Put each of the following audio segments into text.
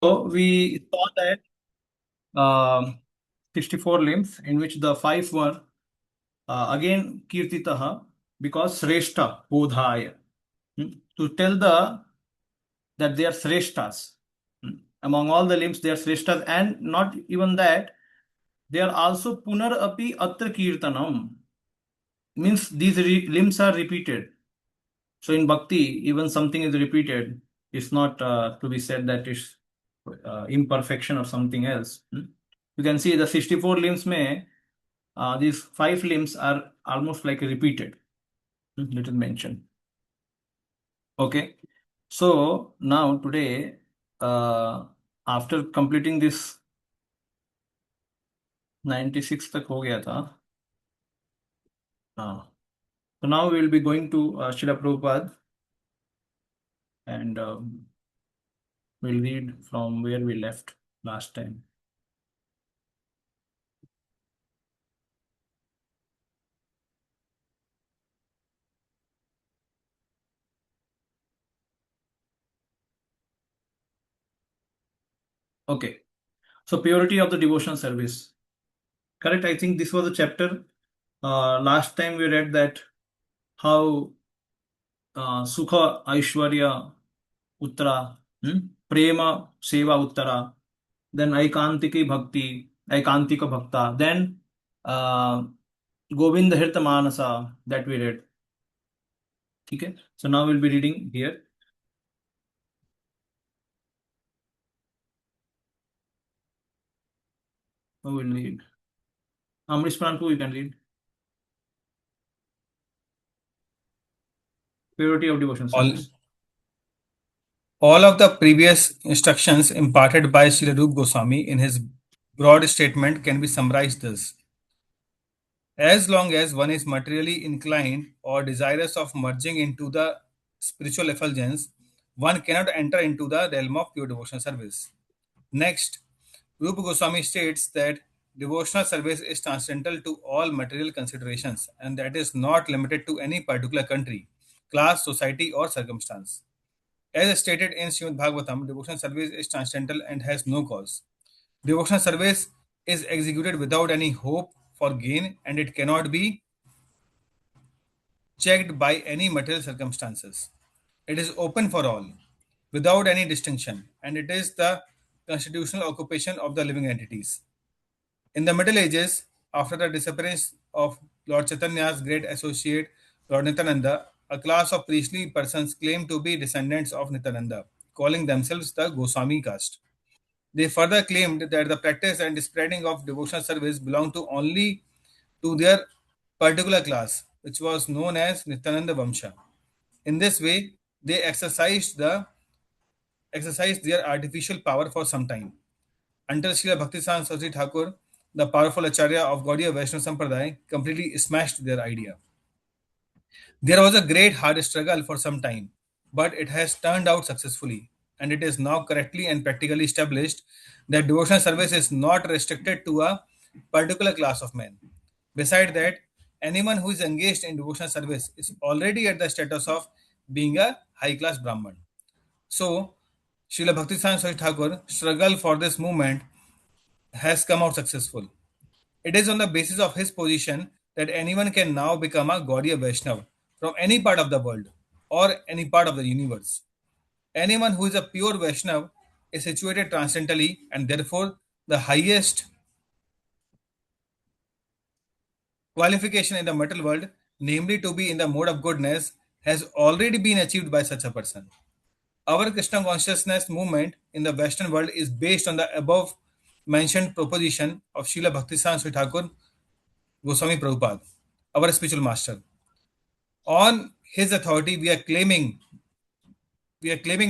So we saw that 64 limbs, in which the five were again kirtitaha, because sreshta bodhaya, to tell that they are sreshtas. Among all the limbs, they are sreshtas, and not even that, they are also punar api atra kirtanam, means these limbs are repeated. So in bhakti, even something is repeated, it's not to be said that it's imperfection or something else. You can see the 64 limbs may these five limbs are almost like repeated. Let us mention. Okay. So now today, after completing this 96 तक हो गया था. So now we will be going to Srila Prabhupada, and we'll read from where we left last time. Okay. So purity of the devotional service. Correct. I think this was the chapter. Last time we read that how Sukha Aishwarya Uttara, Prema Seva Uttara, then Aikantiki Bhakti, Aikantika Bhakta, then Govinda Hirta Manasa that we read. Okay. So now we'll be reading here. Who will read? Amrish Pranku, you can read. Purity of devotion service. All of the previous instructions imparted by Srila Rupa Goswami in his broad statement can be summarized thus. As long as one is materially inclined or desirous of merging into the spiritual effulgence, one cannot enter into the realm of pure devotional service. Next, Rupa Goswami states that devotional service is transcendental to all material considerations and that is not limited to any particular country, class, society, or circumstance. As stated in Srimad Bhagavatam, devotional service is transcendental and has no cause. Devotional service is executed without any hope for gain and it cannot be checked by any material circumstances. It is open for all, without any distinction, and it is the constitutional occupation of the living entities. In the Middle Ages, after the disappearance of Lord Chaitanya's great associate, Lord Nityananda, a class of priestly persons claimed to be descendants of Nityananda, calling themselves the Goswami caste. They further claimed that the practice and spreading of devotional service belonged to only to their particular class, which was known as Nityananda Vamsha. In this way, they exercised their artificial power for some time, until Srila Bhaktivedanta Swami Thakur, the powerful Acharya of Gaudiya Vaishnava Sampradaya, completely smashed their idea. There was a great hard struggle for some time, but it has turned out successfully, and it is now correctly and practically established that devotional service is not restricted to a particular class of men. Beside that, anyone who is engaged in devotional service is already at the status of being a high class Brahman. So, Srila Bhaktivedanta Swami Thakur struggle for this movement has come out successful. It is on the basis of his position that anyone can now become a Gaudiya Vaishnava from any part of the world or any part of the universe. Anyone who is a pure Vaishnava is situated transcendentally and therefore the highest qualification in the material world, namely to be in the mode of goodness, has already been achieved by such a person. Our Krishna Consciousness movement in the Western world is based on the above mentioned proposition of Srila Bhaktivedanta Swami Thakur Goswami Prabhupada, our spiritual master. On his authority, we are claiming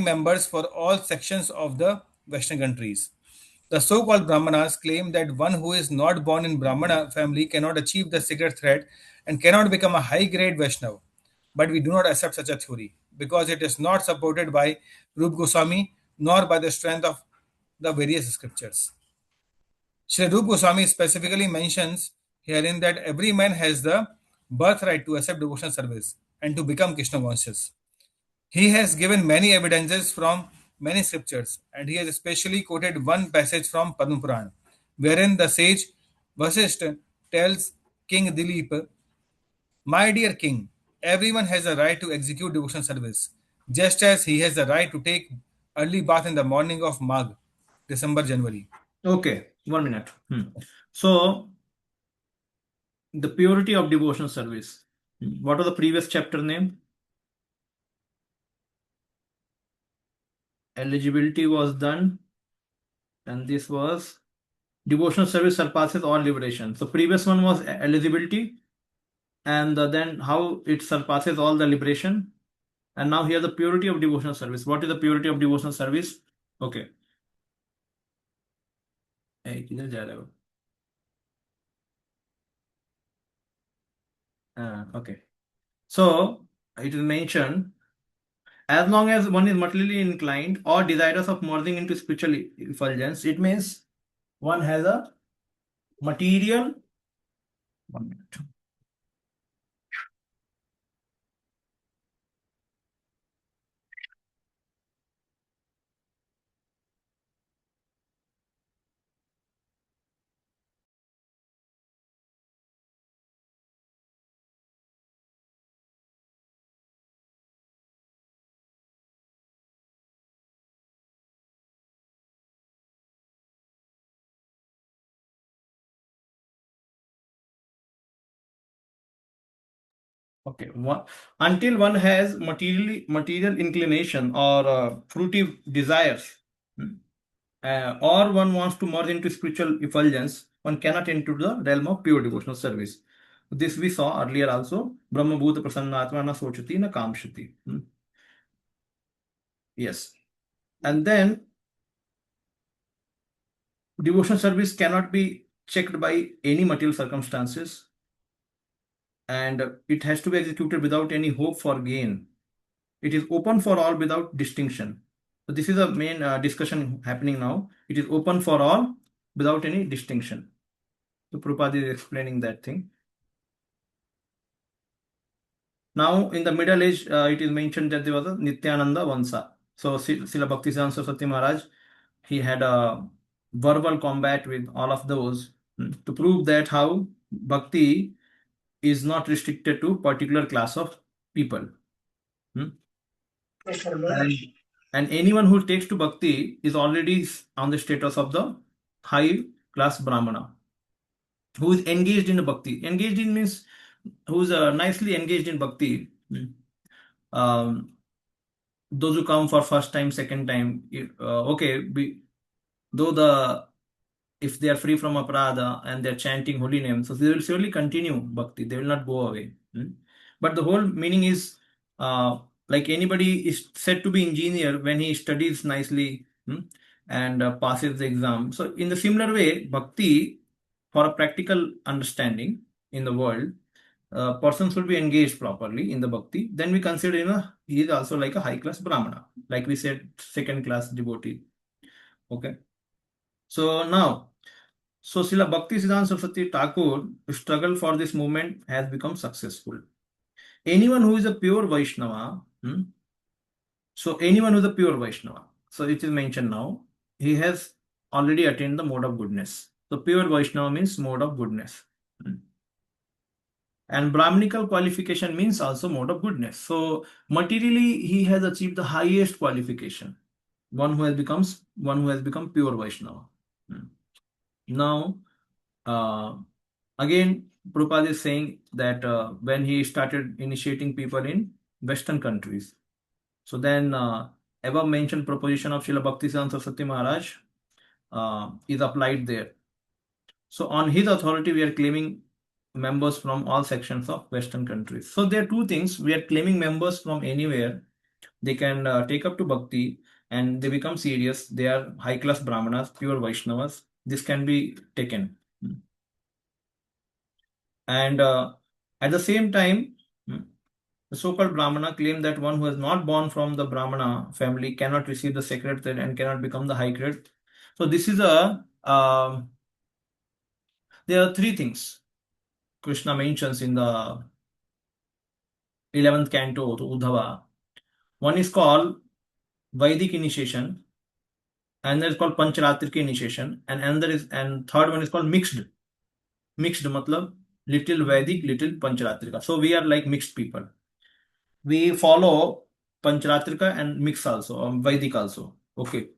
members for all sections of the Western countries. The so-called Brahmanas claim that one who is not born in Brahmana family cannot achieve the sacred thread and cannot become a high-grade Vaishnava. But we do not accept such a theory because it is not supported by Rupa Goswami nor by the strength of the various scriptures. Sri Rupa Goswami specifically mentions herein that every man has the birthright to accept devotional service and to become Krishna conscious. He has given many evidences from many scriptures, and he has especially quoted one passage from Padma Puran, wherein the sage Vasishtha tells King Dilip, "My dear king, everyone has a right to execute devotional service, just as he has the right to take early bath in the morning of Magh, December, January." Okay, 1 minute. So, the purity of devotional service. What was the previous chapter name? Eligibility was done, and this was devotional service surpasses all liberation. So, previous one was eligibility, and then how it surpasses all the liberation. And now here the purity of devotional service. What is the purity of devotional service? Okay. किधर जा रहे हो? Okay. So it is mentioned, as long as one is materially inclined or desirous of merging into spiritual effulgence, it means one has a material. 1 minute. Okay. Until one has material inclination or fruitive desires, or one wants to merge into spiritual effulgence, one cannot enter the realm of pure devotional service. This we saw earlier also. Brahma Bhuta Prasannatma na sochati na kamshati. Yes. And then devotional service cannot be checked by any material circumstances, and it has to be executed without any hope for gain. It is open for all without distinction. So this is the main discussion happening now. It is open for all without any distinction. So Prabhupada is explaining that thing. Now in the Middle Age, it is mentioned that there was a Nityananda Vansa. So Srila Bhaktisiddhanta Saraswati Maharaj, he had a verbal combat with all of those to prove that how bhakti is not restricted to particular class of people. Hmm? And anyone who takes to bhakti is already on the status of the high class brahmana who is engaged in bhakti. Engaged in means who is nicely engaged in bhakti. Um, those who come for first time, second time, okay, though if they are free from aparadha and they are chanting holy names, so they will surely continue bhakti. They will not go away. But the whole meaning is, like anybody is said to be engineer when he studies nicely and passes the exam. So in the similar way, bhakti, for a practical understanding in the world, person should be engaged properly in the bhakti. Then we consider he is also like a high class brahmana, like we said, second class devotee. Okay. So now, so Srila Bhaktisiddhanta Saraswati Thakur struggle for this movement has become successful. Anyone who is a pure Vaishnava, so anyone who is a pure Vaishnava, so it is mentioned now, he has already attained the mode of goodness. So pure Vaishnava means mode of goodness. And Brahminical qualification means also mode of goodness. So materially, he has achieved the highest qualification. One who has become pure Vaishnava. Now, again, Prabhupada is saying that when he started initiating people in Western countries, so then above mentioned proposition of Srila Bhaktisiddhanta Saraswati Maharaj is applied there. So on his authority, we are claiming members from all sections of Western countries. So there are two things. We are claiming members from anywhere. They can take up to Bhakti and they become serious. They are high class Brahmanas, pure Vaishnavas. This can be taken. And at the same time, the so-called Brahmana claim that one who is not born from the Brahmana family cannot receive the sacred thread and cannot become the high grade. So this is there are three things Krishna mentions in the 11th canto to Uddhava. One is called Vedic initiation, another is called Pancharatrika initiation, and third one is called mixed. Mixed matlab little Vedic, little Pancharatrika. So we are like mixed people. We follow Pancharatrika and mix also, Vedic also. Okay.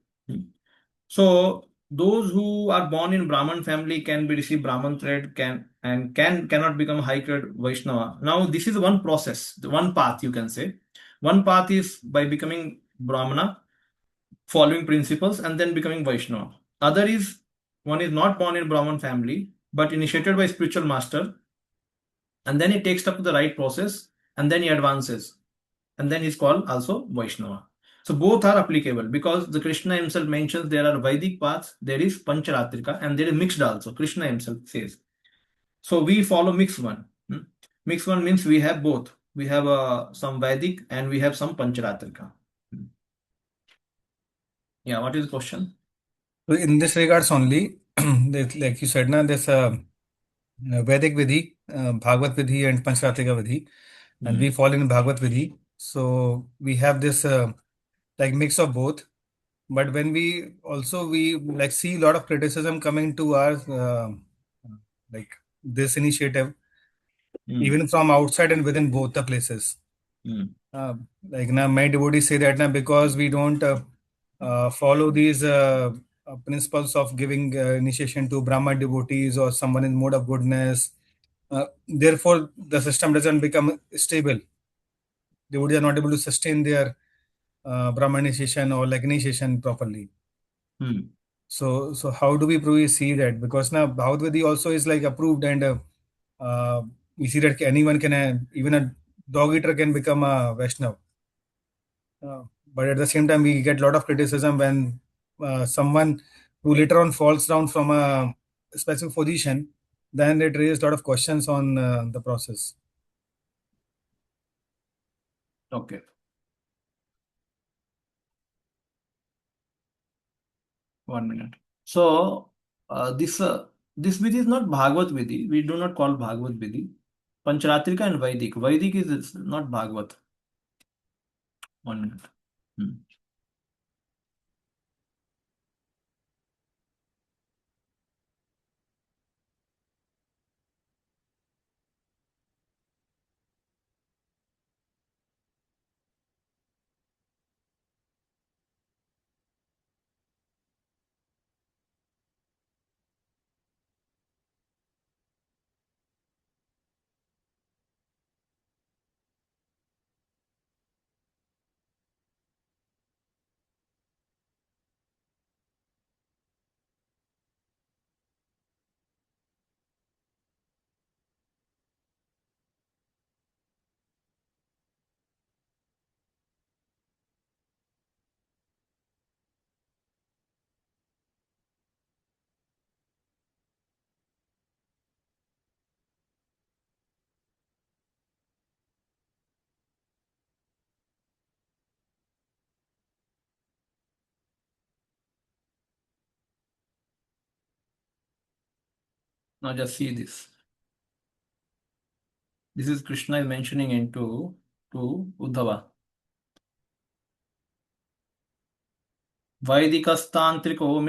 So those who are born in Brahman family can be received Brahman thread, cannot become high grade Vaishnava. Now this is one process, the one path you can say. One path is by becoming Brahmana, following principles, and then becoming Vaishnava. Other is one is not born in Brahman family, but initiated by spiritual master, and then he takes up the right process, and then he advances, and then he's called also Vaishnava. So both are applicable because the Krishna himself mentions there are Vedic paths, there is Pancharatrika, and there is mixed also. Krishna himself says. So we follow mixed one. Mixed one means we have both. We have some Vedic and we have some Pancharatrika. Yeah, what is the question? So in this regards only, like you said, now there's a Vedic Vidhi, Bhagavad Vidhi, and Pancharatrika Vidhi, and we fall in Bhagavad Vidhi. So we have this like mix of both. But when we like see a lot of criticism coming to our like this initiative, even from outside and within both the places. Like now, my devotees say that now because we don't follow these principles of giving initiation to Brahma devotees or someone in mode of goodness, therefore the system doesn't become stable. Devotees are not able to sustain their Brahma initiation or like initiation properly. So how do we see that? Because now Bhagavad Gita also is like approved, and we see that anyone can, even a dog eater can become a Vaishnav. But at the same time, we get a lot of criticism when someone who later on falls down from a specific position, then it raises a lot of questions on the process. Okay. One minute. So this Vidhi is not Bhagavad Vidhi. We do not call Bhagavad Vidhi. Pancharatrika and Vedic. Vedic is not Bhagavad. 1 minute. Now just see this. This is Krishna is mentioning to Uddhava. Vaidikastantriko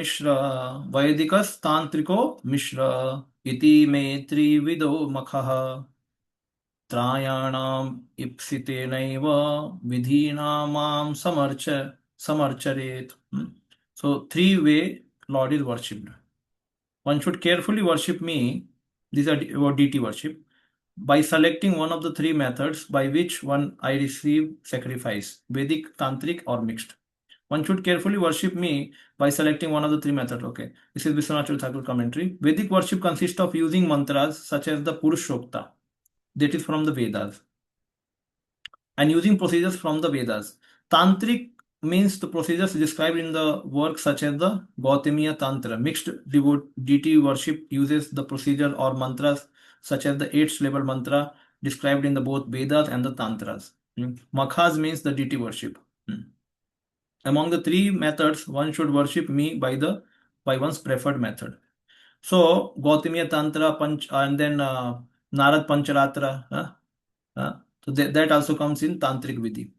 Mishra iti me trivido makhaha त्रायाणाम ipsitenaiva vidhinamam samarcharet. So three-way Lord is worshipped. One should carefully worship me. These are about deity worship. By selecting one of the three methods by which one I receive sacrifice, Vedic, Tantric, or mixed. One should carefully worship me by selecting one of the three methods. Okay, this is Vishwanath Thakur commentary. Vedic worship consists of using mantras such as the Purushokta, that is from the Vedas, and using procedures from the Vedas. Tantric means the procedures described in the works such as the Gautamiya Tantra. Mixed deity worship uses the procedure or mantras such as the 8 syllable mantra described in the both Vedas and the Tantras. Makhas means the deity worship. Among the three methods, one should worship me by one's preferred method. So Gautamiya Tantra, and then Narad Pancharatra. So that also comes in Tantric Vidhi.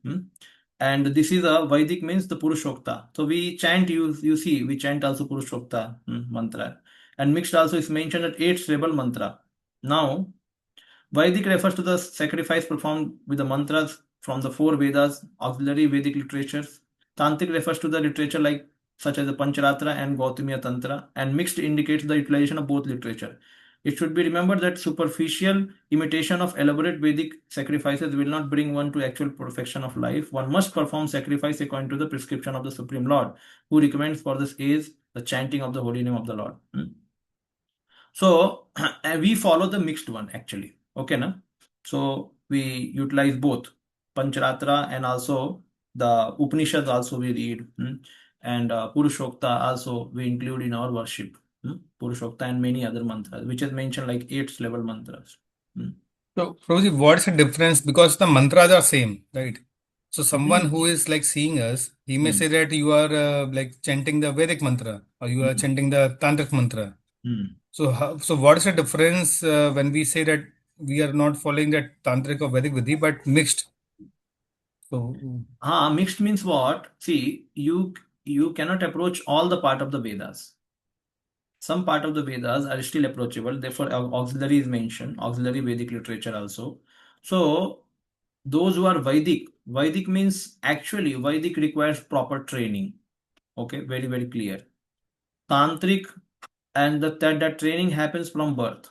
And this is a Vedic means the Purushokta. So we chant, you see, we chant also Purushokta mantra. And mixed also is mentioned at 8 syllable mantra. Now, Vedic refers to the sacrifice performed with the mantras from the 4 Vedas, auxiliary Vedic literatures. Tantric refers to the literature like such as the Pancharatra and Gautamiya Tantra, and mixed indicates the utilization of both literature. It should be remembered that superficial imitation of elaborate Vedic sacrifices will not bring one to actual perfection of life. One must perform sacrifice according to the prescription of the Supreme Lord, who recommends for this is the chanting of the holy name of the Lord. So we follow the mixed one actually. Okay, na? So we utilize both Pancharatra and also the Upanishads also we read, and Purushokta also we include in our worship. Purushokta and many other mantras, which is mentioned like 8 level mantras. So, Prabhuji, what's the difference? Because the mantras are same, right? So, someone Mm. who is like seeing us, he may Mm. say that you are like chanting the Vedic mantra or you are Mm. chanting the Tantric mantra. Mm. So, so what is the difference when we say that we are not following that Tantric or Vedic Vidhi, but mixed? So, Mixed means what? See, you cannot approach all the part of the Vedas. Some part of the Vedas are still approachable. Therefore, auxiliary is mentioned, auxiliary Vedic literature also. So, those who are Vedic means actually Vedic requires proper training. Okay, very, very clear. Tantric and that training happens from birth.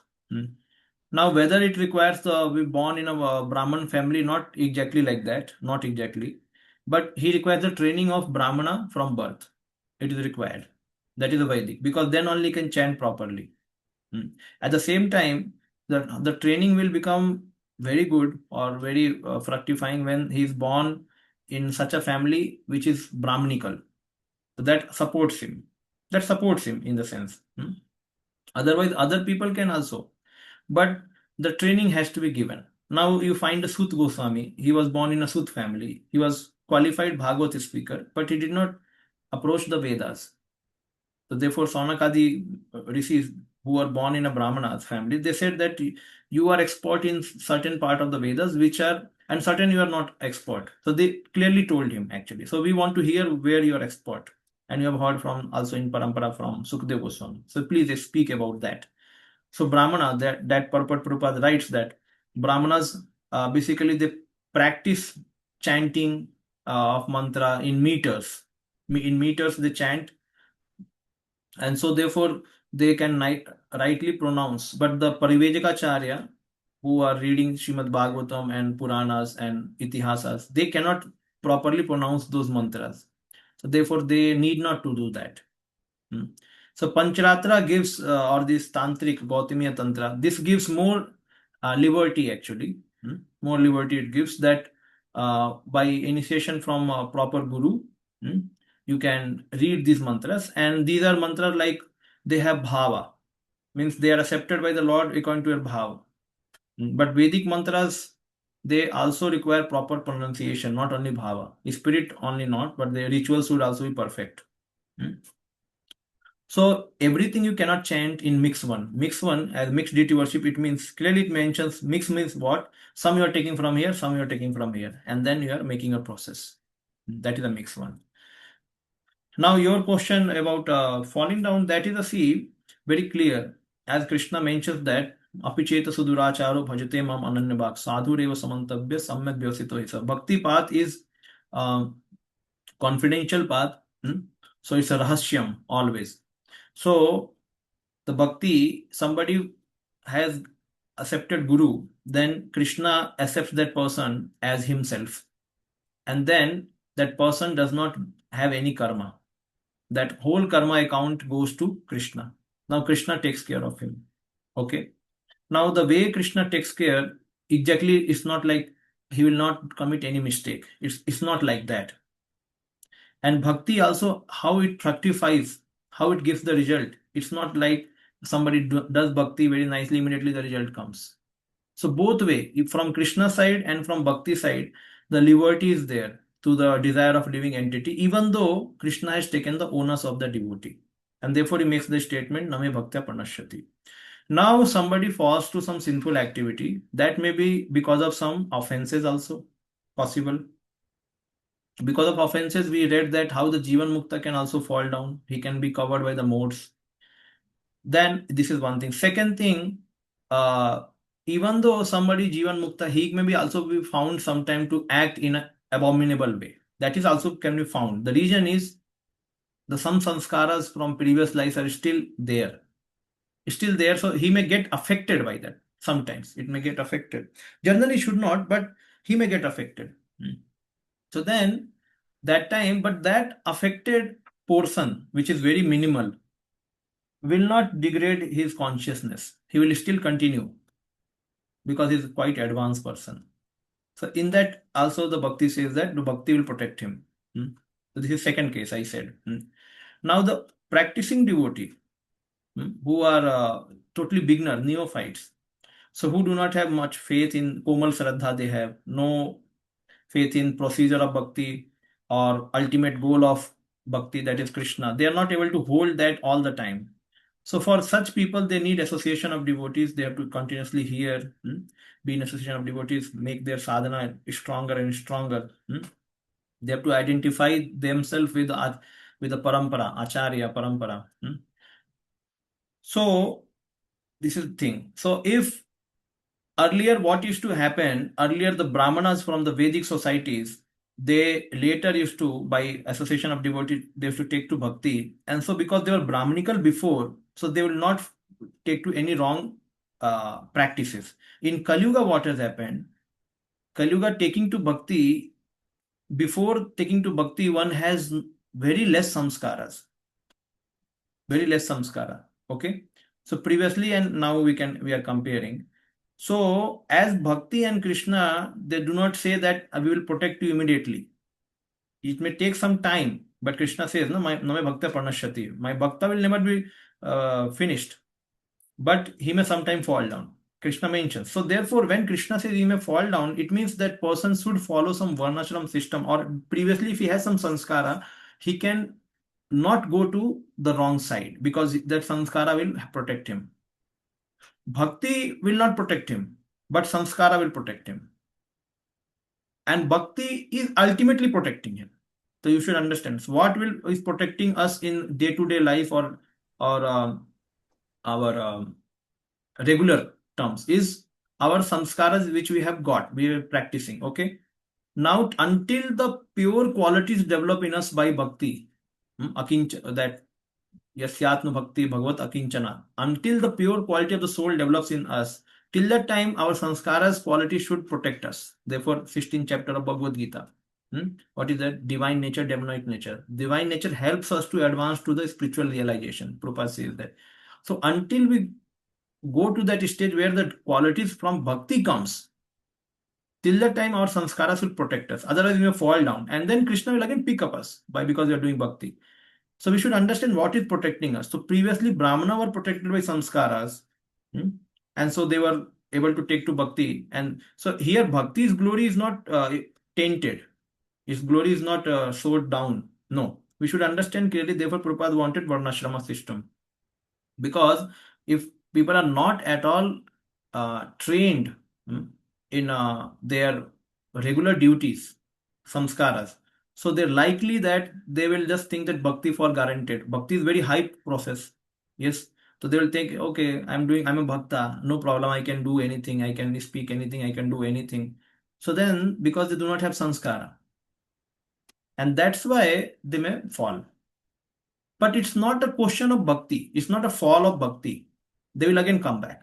Now, whether it requires we born in a Brahman family, not exactly like that, not exactly, but he requires the training of Brahmana from birth. It is required. That is the Vedic, because then only can chant properly. At the same time, the training will become very good or very fructifying when he is born in such a family which is Brahmanical. So that supports him. That supports him in the sense. Otherwise, other people can also. But the training has to be given. Now you find a Sut Goswami. He was born in a Sut family. He was qualified Bhagavad speaker, but he did not approach the Vedas. So therefore, Saunakadi rishis who are born in a Brahmana's family, they said that you are expert in certain part of the Vedas, which are and certain you are not expert. So they clearly told him actually. So we want to hear where you are expert, and you have heard from also in Parampara from Sukdev Goswami. So please speak about that. So Brahmana, that Purport Prabhupada writes that Brahmanas basically they practice chanting of mantra in meters. In meters they chant, and so therefore they can rightly pronounce. But the Parivejikacharya who are reading Srimad Bhagavatam and Puranas and Itihasas, they cannot properly pronounce those mantras. So therefore they need not to do that. Hmm. So Pancharatra gives, or this Tantric Gautamiya Tantra, this gives more liberty actually. More liberty it gives that by initiation from a proper guru, hmm, you can read these mantras, and these are mantras like they have bhava, means they are accepted by the Lord according to your bhava. But Vedic mantras, they also require proper pronunciation, not only bhava. Spirit only not, but the rituals should also be perfect. Hmm. So everything you cannot chant in mix one. Mix one as mixed deity worship, it means clearly it mentions mix means what? Some you are taking from here, some you are taking from here, and then you are making a process. That is a mix one. Now your question about falling down, that is a see very clear. As Krishna mentions that apicheta suduracharo bhajate mam ananyabhak sadhureva samantabhya samyak vyasito isa. Bhakti path is confidential path. So it's a rahasyam always. So the bhakti, somebody has accepted guru, then Krishna accepts that person as himself, and then that person does not have any karma. That whole karma account goes to Krishna. Now Krishna takes care of him. Okay. Now the way Krishna takes care, exactly, it's not like he will not commit any mistake. It's not like that. And bhakti also, how it fructifies, how it gives the result. It's not like somebody does bhakti very nicely, immediately the result comes. So both way, from Krishna side and from bhakti side, the liberty is there to the desire of living entity, even though Krishna has taken the onus of the devotee. And therefore he makes the statement, Name Bhaktya Panashyati. Now somebody falls to some sinful activity, that may be because of some offenses also possible. Because of offenses, we read that how the Jivan Mukta can also fall down. He can be covered by the modes. Then this is one thing. Second thing, uh, even though somebody Jivan Mukta, he may be also be found sometime to act in an abominable way. That is also can be found. The reason is the some sanskaras from previous lives are still there, so he may get affected by that. Sometimes it may get affected. Generally should not, but he may get affected. So then that time, but that affected portion, which is very minimal, will not degrade his consciousness. He will still continue because he's a quite advanced person. So in that also the Bhakti says that the Bhakti will protect him. So this is second case I said. Now the practicing devotee who are totally beginner, neophytes, so who do not have much faith in Komal Shraddha, they have no faith in procedure of bhakti or ultimate goal of bhakti, that is Krishna. They are not able to hold that all the time. So for such people, they need association of devotees. They have to continuously hear, be in association of devotees, make their sadhana stronger and stronger. They have to identify themselves with the parampara, acharya parampara. So this is the thing. So if earlier what used to happen, earlier the brahmanas from the Vedic societies, they later used to, by association of devotees, they used to take to bhakti. And so because they were brahmanical before, so they will not take to any wrong practices. In Kali Yuga, what has happened? Kali Yuga taking to bhakti, before taking to bhakti, one has very less samskaras. Very less samskara. Okay. So previously and now we are comparing. So as Bhakti and Krishna, they do not say that we will protect you immediately. It may take some time, but Krishna says, no, my bhakta pranashyati. My bhakta will never be finished, but he may sometime fall down. Krishna mentions. So therefore, when Krishna says he may fall down, it means that person should follow some varnashram system, or previously if he has some sanskara, he can not go to the wrong side because that sanskara will protect him. Bhakti will not protect him, but sanskara will protect him. And bhakti is ultimately protecting him. So you should understand. So what will is protecting us in day-to-day life or our regular terms is our samskaras which we have got, we are practicing. Okay. Now until the pure qualities develop in us by bhakti, that Yasyatma Bhakti Bhagavat Akinchana. Until the pure quality of the soul develops in us, till that time our sanskaras quality should protect us. Therefore, 16th chapter of Bhagavad Gita. What is that? Divine nature, demonic nature. Divine nature helps us to advance to the spiritual realization. Prabhupada says that. So until we go to that stage where the qualities from bhakti comes, till that time our sanskaras will protect us. Otherwise, we may fall down. And then Krishna will again pick up us because we are doing bhakti. So we should understand what is protecting us. So previously Brahmana were protected by samskaras, and so they were able to take to bhakti. And so here bhakti's glory is not tainted. His glory is not sowed down. No, we should understand clearly. Therefore, Prabhupada wanted varnashrama system, because if people are not at all trained in their regular duties, samskaras, so they're likely that they will just think that bhakti for guaranteed. Bhakti is very high process. Yes. So they will think, okay, I'm a bhakta, no problem, I can do anything, I can speak anything, I can do anything. So then, because they do not have sanskara, and that's why they may fall. But it's not a question of bhakti. It's not a fall of bhakti. They will again come back.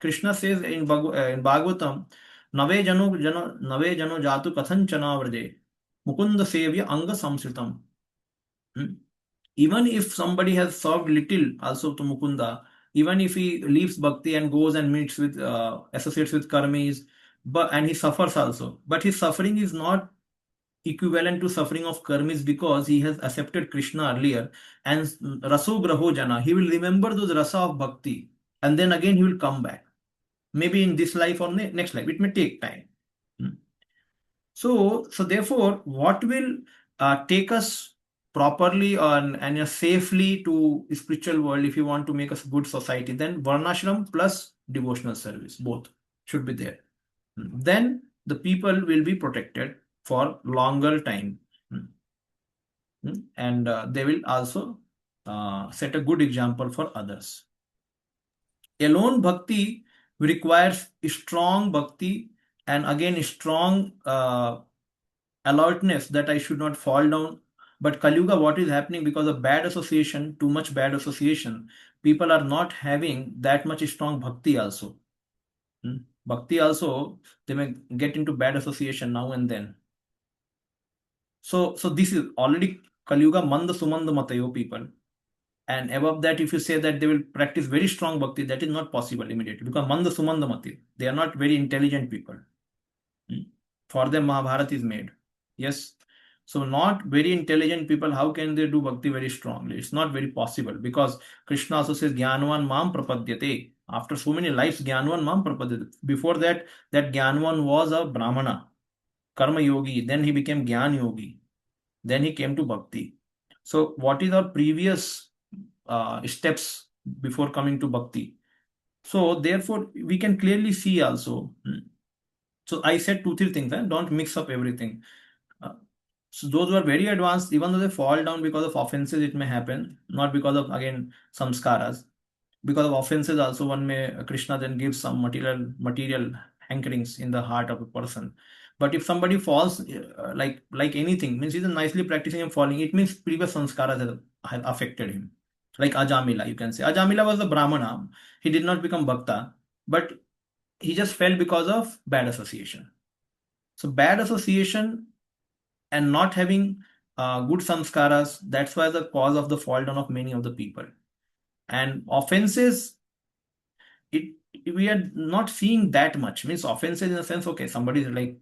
Krishna says in Bhagavatam, Nave jano jatu kathanchana vrje mukunda sevya anga samsritam. Even if somebody has served little also to Mukunda, even if he leaves bhakti and goes and meets with associates with karmis, and he suffers also, but his suffering is not equivalent to suffering of karmis because he has accepted Krishna earlier, and raso graho jana, he will remember those rasa of bhakti, and then again he will come back, maybe in this life or next life. It may take time. So therefore, what will take us properly and safely to spiritual world, if you want to make us good society, then varnashram plus devotional service, both should be there. Then the people will be protected for longer time. and they will also set a good example for others. Alone bhakti requires strong bhakti and again strong alertness that I should not fall down. But Kali Yuga, what is happening because of bad association, too much bad association, people are not having that much strong bhakti also. Bhakti also, they may get into bad association now and then. So this is already Kali Yuga Manda Sumanda Matayo people. And above that, if you say that they will practice very strong bhakti, that is not possible immediately because Manda Sumanda Mati, they are not very intelligent people. For them, Mahabharata is made. Yes. So, not very intelligent people, how can they do bhakti very strongly? It's not very possible because Krishna also says, Jnanvan Mam Prapadyate. After so many lives, Jnanvan Mam Prapadyate. Before that, that Jnanvan was a Brahmana, Karma Yogi. Then he became Jnana Yogi. Then he came to bhakti. So, what is our previous steps before coming to bhakti? So, therefore, we can clearly see also. So, I said two, three things. Don't mix up everything. Uh, So those who are very advanced, even though they fall down because of offenses, it may happen, not because of again samskaras. Because of offenses, also one may Krishna then gives some material hankerings in the heart of a person. But if somebody falls like anything, means he's nicely practicing and falling, it means previous sanskaras have affected him. Like Ajamila, you can say. Ajamila was a Brahmana. He did not become Bhakta, but he just fell because of bad association. So bad association and not having good samskaras, that's why the cause of the fall down of many of the people. And offenses, it we are not seeing that much. Means offenses in the sense, okay, somebody is like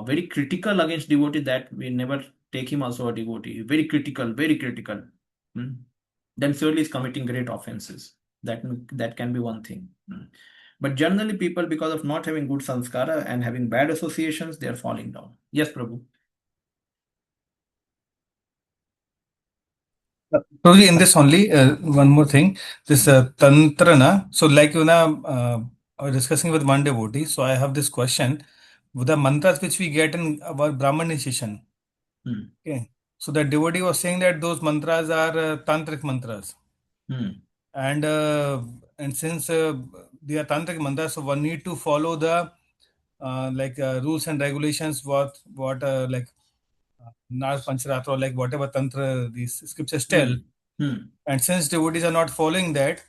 very critical against devotee, that we never take him also a devotee. Very critical, very critical. Hmm. Then surely is committing great offenses. That can be one thing. But generally, people, because of not having good samskara and having bad associations, they are falling down. Yes, Prabhu. Probably in this only, one more thing, this tantrana. So, like I was discussing with one devotee. So, I have this question: with the mantras which we get in our Brahman initiation. Hmm. Okay, so the devotee was saying that those mantras are tantric mantras, Hmm. and since they are tantric mantras, so one need to follow the rules and regulations. What like Nag Pancharatra, or like whatever tantra these scriptures tell. Hmm. Hmm. And since devotees are not following that,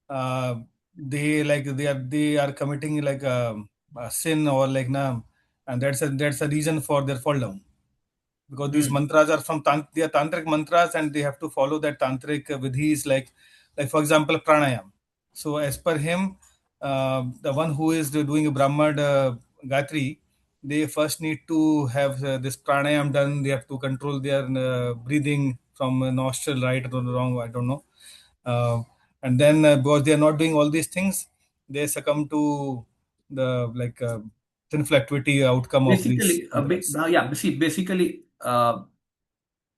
uh, they are committing like a sin, or like na, and that's a reason for their fall down, because these Hmm. mantras are they are tantric mantras, and they have to follow that tantric vidhis, like for example pranayam. So as per him, the one who is doing a brahmad gatri, they first need to have this pranayam done. They have to control their breathing from nostril, right or wrong, I don't know. uh, and then because they are not doing all these things, they succumb to the sinful activity outcome of these Basically, mantras. yeah, see, basically,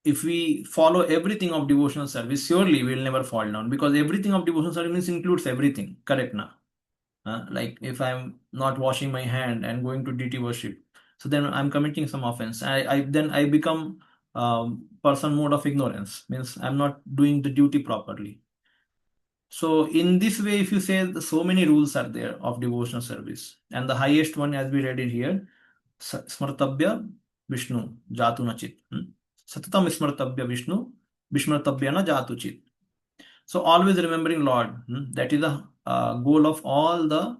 if we follow everything of devotional service, surely we will never fall down because everything of devotional service means includes everything. Correct now? Like if I'm not washing my hand and going to deity worship, so then I'm committing some offense. I become person mode of ignorance. Means I'm not doing the duty properly. So in this way, if you say so many rules are there of devotional service, and the highest one, as we read it here, Smartabhya Vishnu Jatu Nachit. Satatam Smartabhya Vishnu Vishmartabhya na Jatu Chit. So always remembering Lord. That is the goal of all the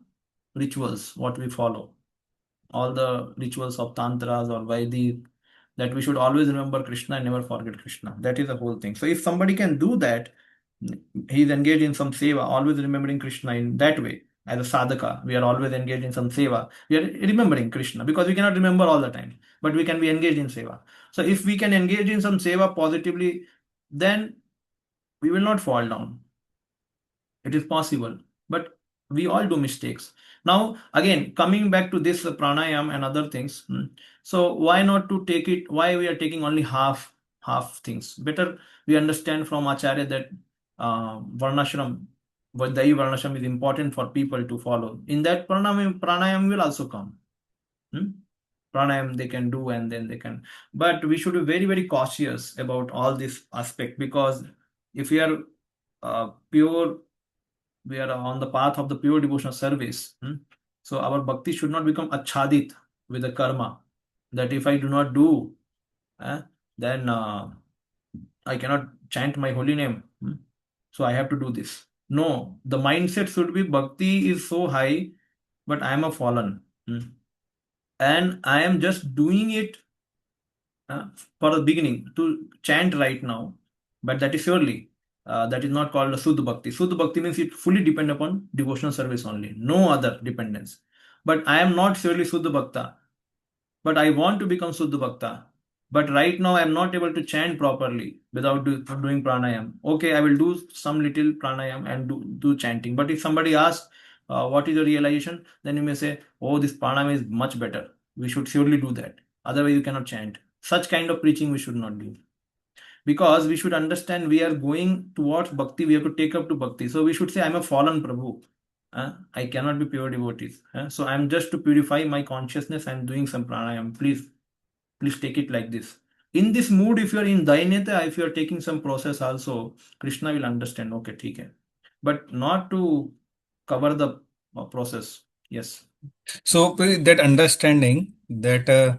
rituals what we follow. All the rituals of tantras or Vedic, that we should always remember Krishna and never forget Krishna. That is the whole thing. So if somebody can do that, he's engaged in some seva, always remembering Krishna in that way. As a sadhaka, we are always engaged in some seva. We are remembering Krishna because we cannot remember all the time, but we can be engaged in seva. So if we can engage in some seva positively, then we will not fall down. It is possible, but we all do mistakes. Now, again, coming back to this pranayam and other things. So why not to take it? Why we are taking only half things? Better we understand from Acharya that varnashram, Vadai varnashram is important for people to follow. In that pranayam will also come. Hmm? pranayam they can do, and then they can. But we should be very, very cautious about all this aspect, because if we are pure, we are on the path of the pure devotional service. So our bhakti should not become achadit with the karma, that if I do not do, eh, then I cannot chant my holy name. So I have to do this. No, the mindset should be bhakti is so high, but I am a fallen. And I am just doing it uh, for the beginning to chant right now, but that is surely that is not called a Suddha Bhakti. Suddha Bhakti means it fully depend upon devotional service only, no other dependence. But I am not surely Suddha Bhakta, but I want to become Suddha Bhakta. But right now I am not able to chant properly without doing pranayam. Okay, I will do some little pranayam and do chanting. But if somebody asks, what is your realization? Then you may say, oh, this pranayam is much better. We should surely do that. Otherwise, you cannot chant. Such kind of preaching we should not do. Because we should understand we are going towards bhakti, we have to take up to bhakti. So we should say, I'm a fallen Prabhu. I cannot be pure devotees. So I'm just to purify my consciousness, I'm doing some pranayam. Please take it like this. In this mood, if you are in Daineta, if you are taking some process also, Krishna will understand, okay, theek hai. But not to cover the process. Yes. So that understanding that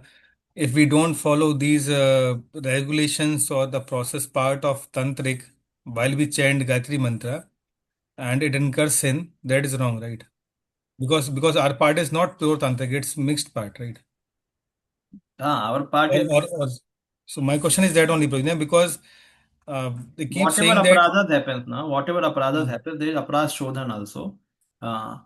if we don't follow these regulations or the process part of tantric while we chant Gayatri mantra and it incurs sin, that is wrong, right? Because our part is not pure tantric, it's mixed part, right? Our part is Or so my question is that only, Prajna, because they keep whatever saying that. aparadhas happens now, whatever aparadhas Hmm. happens, there is aparadh shodhan also. Uh,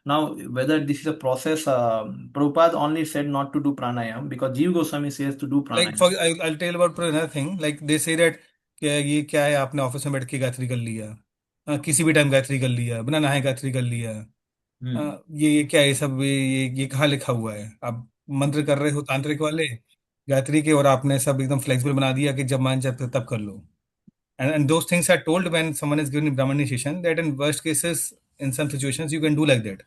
Now, whether this is a process, Prabhupada only said not to do pranayam because Jiva Goswami says to do Like for pranayam. I'll tell about another thing. Like they say that क्या ये क्या है आपने office में बैठ के गायत्री कर लिया किसी भी टाइम गायत्री कर लिया बिना नहाए गायत्री कर लिया Hmm. ये क्या है सब ये कहाँ लिखा हुआ है आप मंत्र कर रहे हो तांत्रिक वाले गायत्री के और आपने सब एकदम फ्लेक्सिबल बना दिया कि जब मन चाहे तब कर लो and those things are told when someone is given Brahman initiation that in worst cases in some situations you can do like that.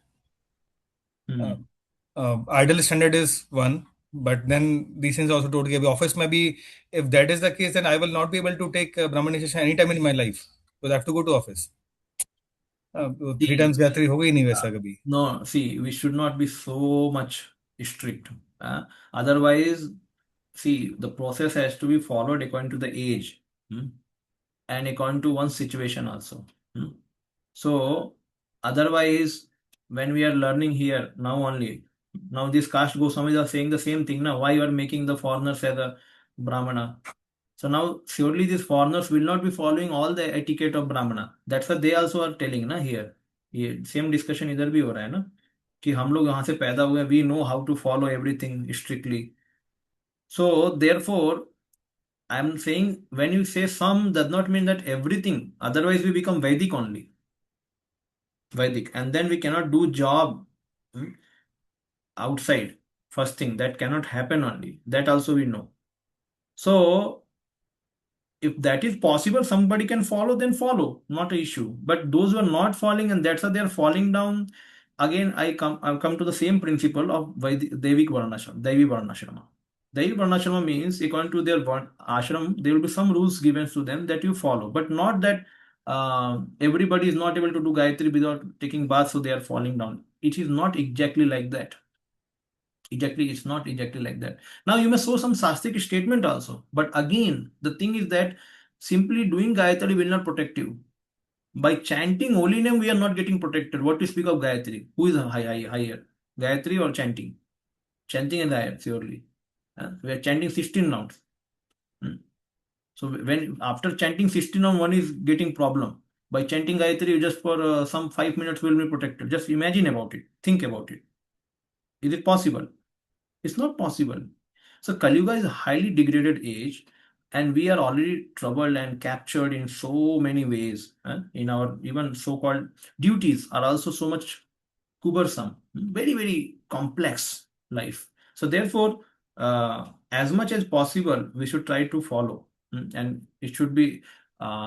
Uh, Hmm. Ideal standard is one, but then these things also told कि office maybe if that is the case, then I will not be able to take Brahman initiation anytime in my life because I have to go to office. Three See, times Gayatri हो गई नहीं uh, वैसा कभी. no, see, we should not be so much strict. Otherwise, see, the process has to be followed according to the age. And according to one's situation also. Hmm. So, otherwise, when we are learning here now only, now these caste Goswamis are saying the same thing now. Why you are making the foreigners as a Brahmana? So now surely these foreigners will not be following all the etiquette of Brahmana. That's what they also are telling ना here. ये same discussion इधर भी हो रहा है ना कि हम लोग यहाँ से पैदा हुए, we know how to follow everything strictly. So therefore, I'm saying when you say some does not mean that everything. Otherwise, we become Vedic only. Vedic. And then we cannot do job hmm, outside. First thing, that cannot happen only. That also we know. So if that is possible, somebody can follow, then follow. Not an issue. But those who are not following and that's why they are falling down. Again, I come to the same principle of Devik Varnashrama, Devi Varnashrama. Devi Varnashrama means according to their ashram, there will be some rules given to them that you follow, but not that everybody is not able to do Gayatri without taking bath, so they are falling down. It is not exactly like that. Exactly, it's not exactly like that. Now you may show some Sastric statement also, but again, the thing is that simply doing Gayatri will not protect you. By chanting holy name, we are not getting protected. What to speak of Gayatri? Who is higher? Gayatri or chanting? Chanting is higher, surely. We are chanting 16 rounds. Hmm. So when after chanting 16 rounds, one is getting problem. By chanting Gayatri, you just for some 5 minutes will be protected. Just imagine about it. Think about it. Is it possible? It's not possible. So Kali Yuga is a highly degraded age, and we are already troubled and captured in so many ways. In our even so-called duties are also so much cumbersome, very, very complex life. So therefore, as much as possible, we should try to follow, and it should be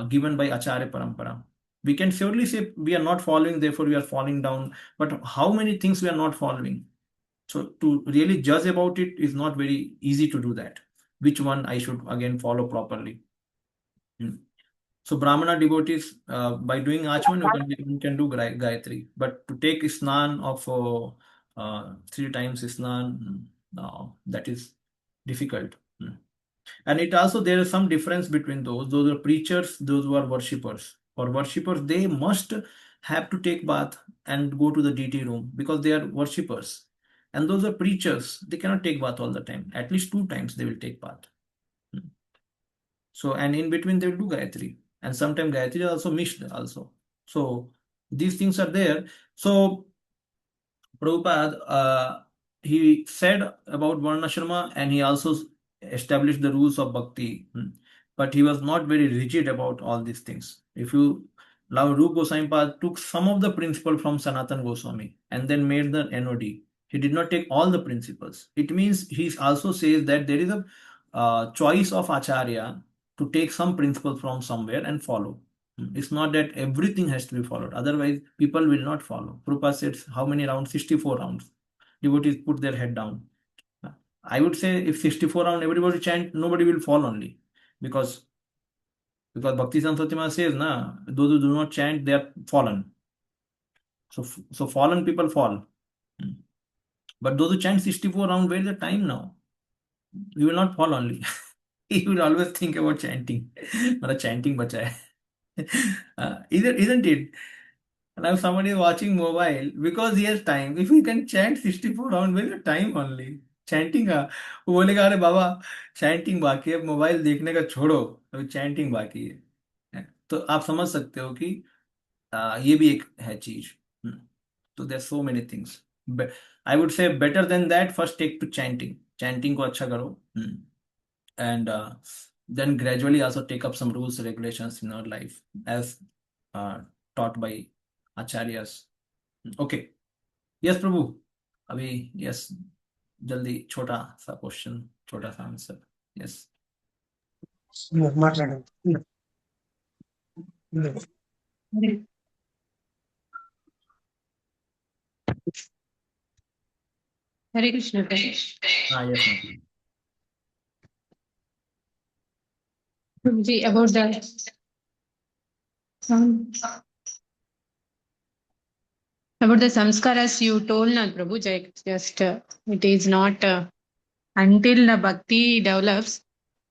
given by Acharya Parampara. We can surely say we are not following, therefore we are falling down. But how many things we are not following? So to really judge about it is not very easy to do that. Which one I should again follow properly. Hmm. So Brahmana devotees, by doing Achman, you can do Gayatri. But to take Snan of 3 times Snan, no, that is difficult. And it also, there is some difference between those. Those are preachers, those who are worshippers. For worshippers, they must have to take bath and go to the DT room because they are worshippers. And those are preachers, they cannot take bath all the time. At least 2 times they will take bath. So, and in between they will do Gayatri. And sometimes Gayatri is also mixed also. So these things are there. So Prabhupada, he said about Varnashrama and he also established the rules of bhakti. But he was not very rigid about all these things. If you love Rupa Goswami Pad took some of the principle from Sanatan Goswami and then made the NOD. He did not take all the principles. It means he also says that there is a choice of Acharya to take some principle from somewhere and follow. It's not that everything has to be followed. Otherwise, people will not follow. Prabhupada says, how many rounds? 64 rounds. Devotees put their head down. I would say if 64 round everybody chant, nobody will fall only. Because Bhakti Samsatima says, na, those who do not chant, they are fallen. So fallen people fall. But those who chant 64 round, where is the time now? You will not fall only. You will always think about chanting. Mera chanting bacha hai. Isn't it? Now somebody is watching mobile because he has time. If he can chant 64 round, where is the time only? Chanting का वो बोलेगा अरे बाबा chanting बाकी है mobile देखने का छोड़ो अभी चैंटिंग बाकी है तो आप समझ सकते हो कि ये भी एक है चीज तो there so many things I would say better than that first take to chanting chanting को अच्छा करो and then gradually also take up some rules regulations in our life as taught by acharyas. Okay. Yes, Prabhu. अभी yes, जल्दी छोटा सा question छोटा सा answer. Yes. మాట్లాడండి. Hare Krishna. Yes, ma'am. Ji, about the samskaras you told na Prabhu, just it is not until the bhakti develops,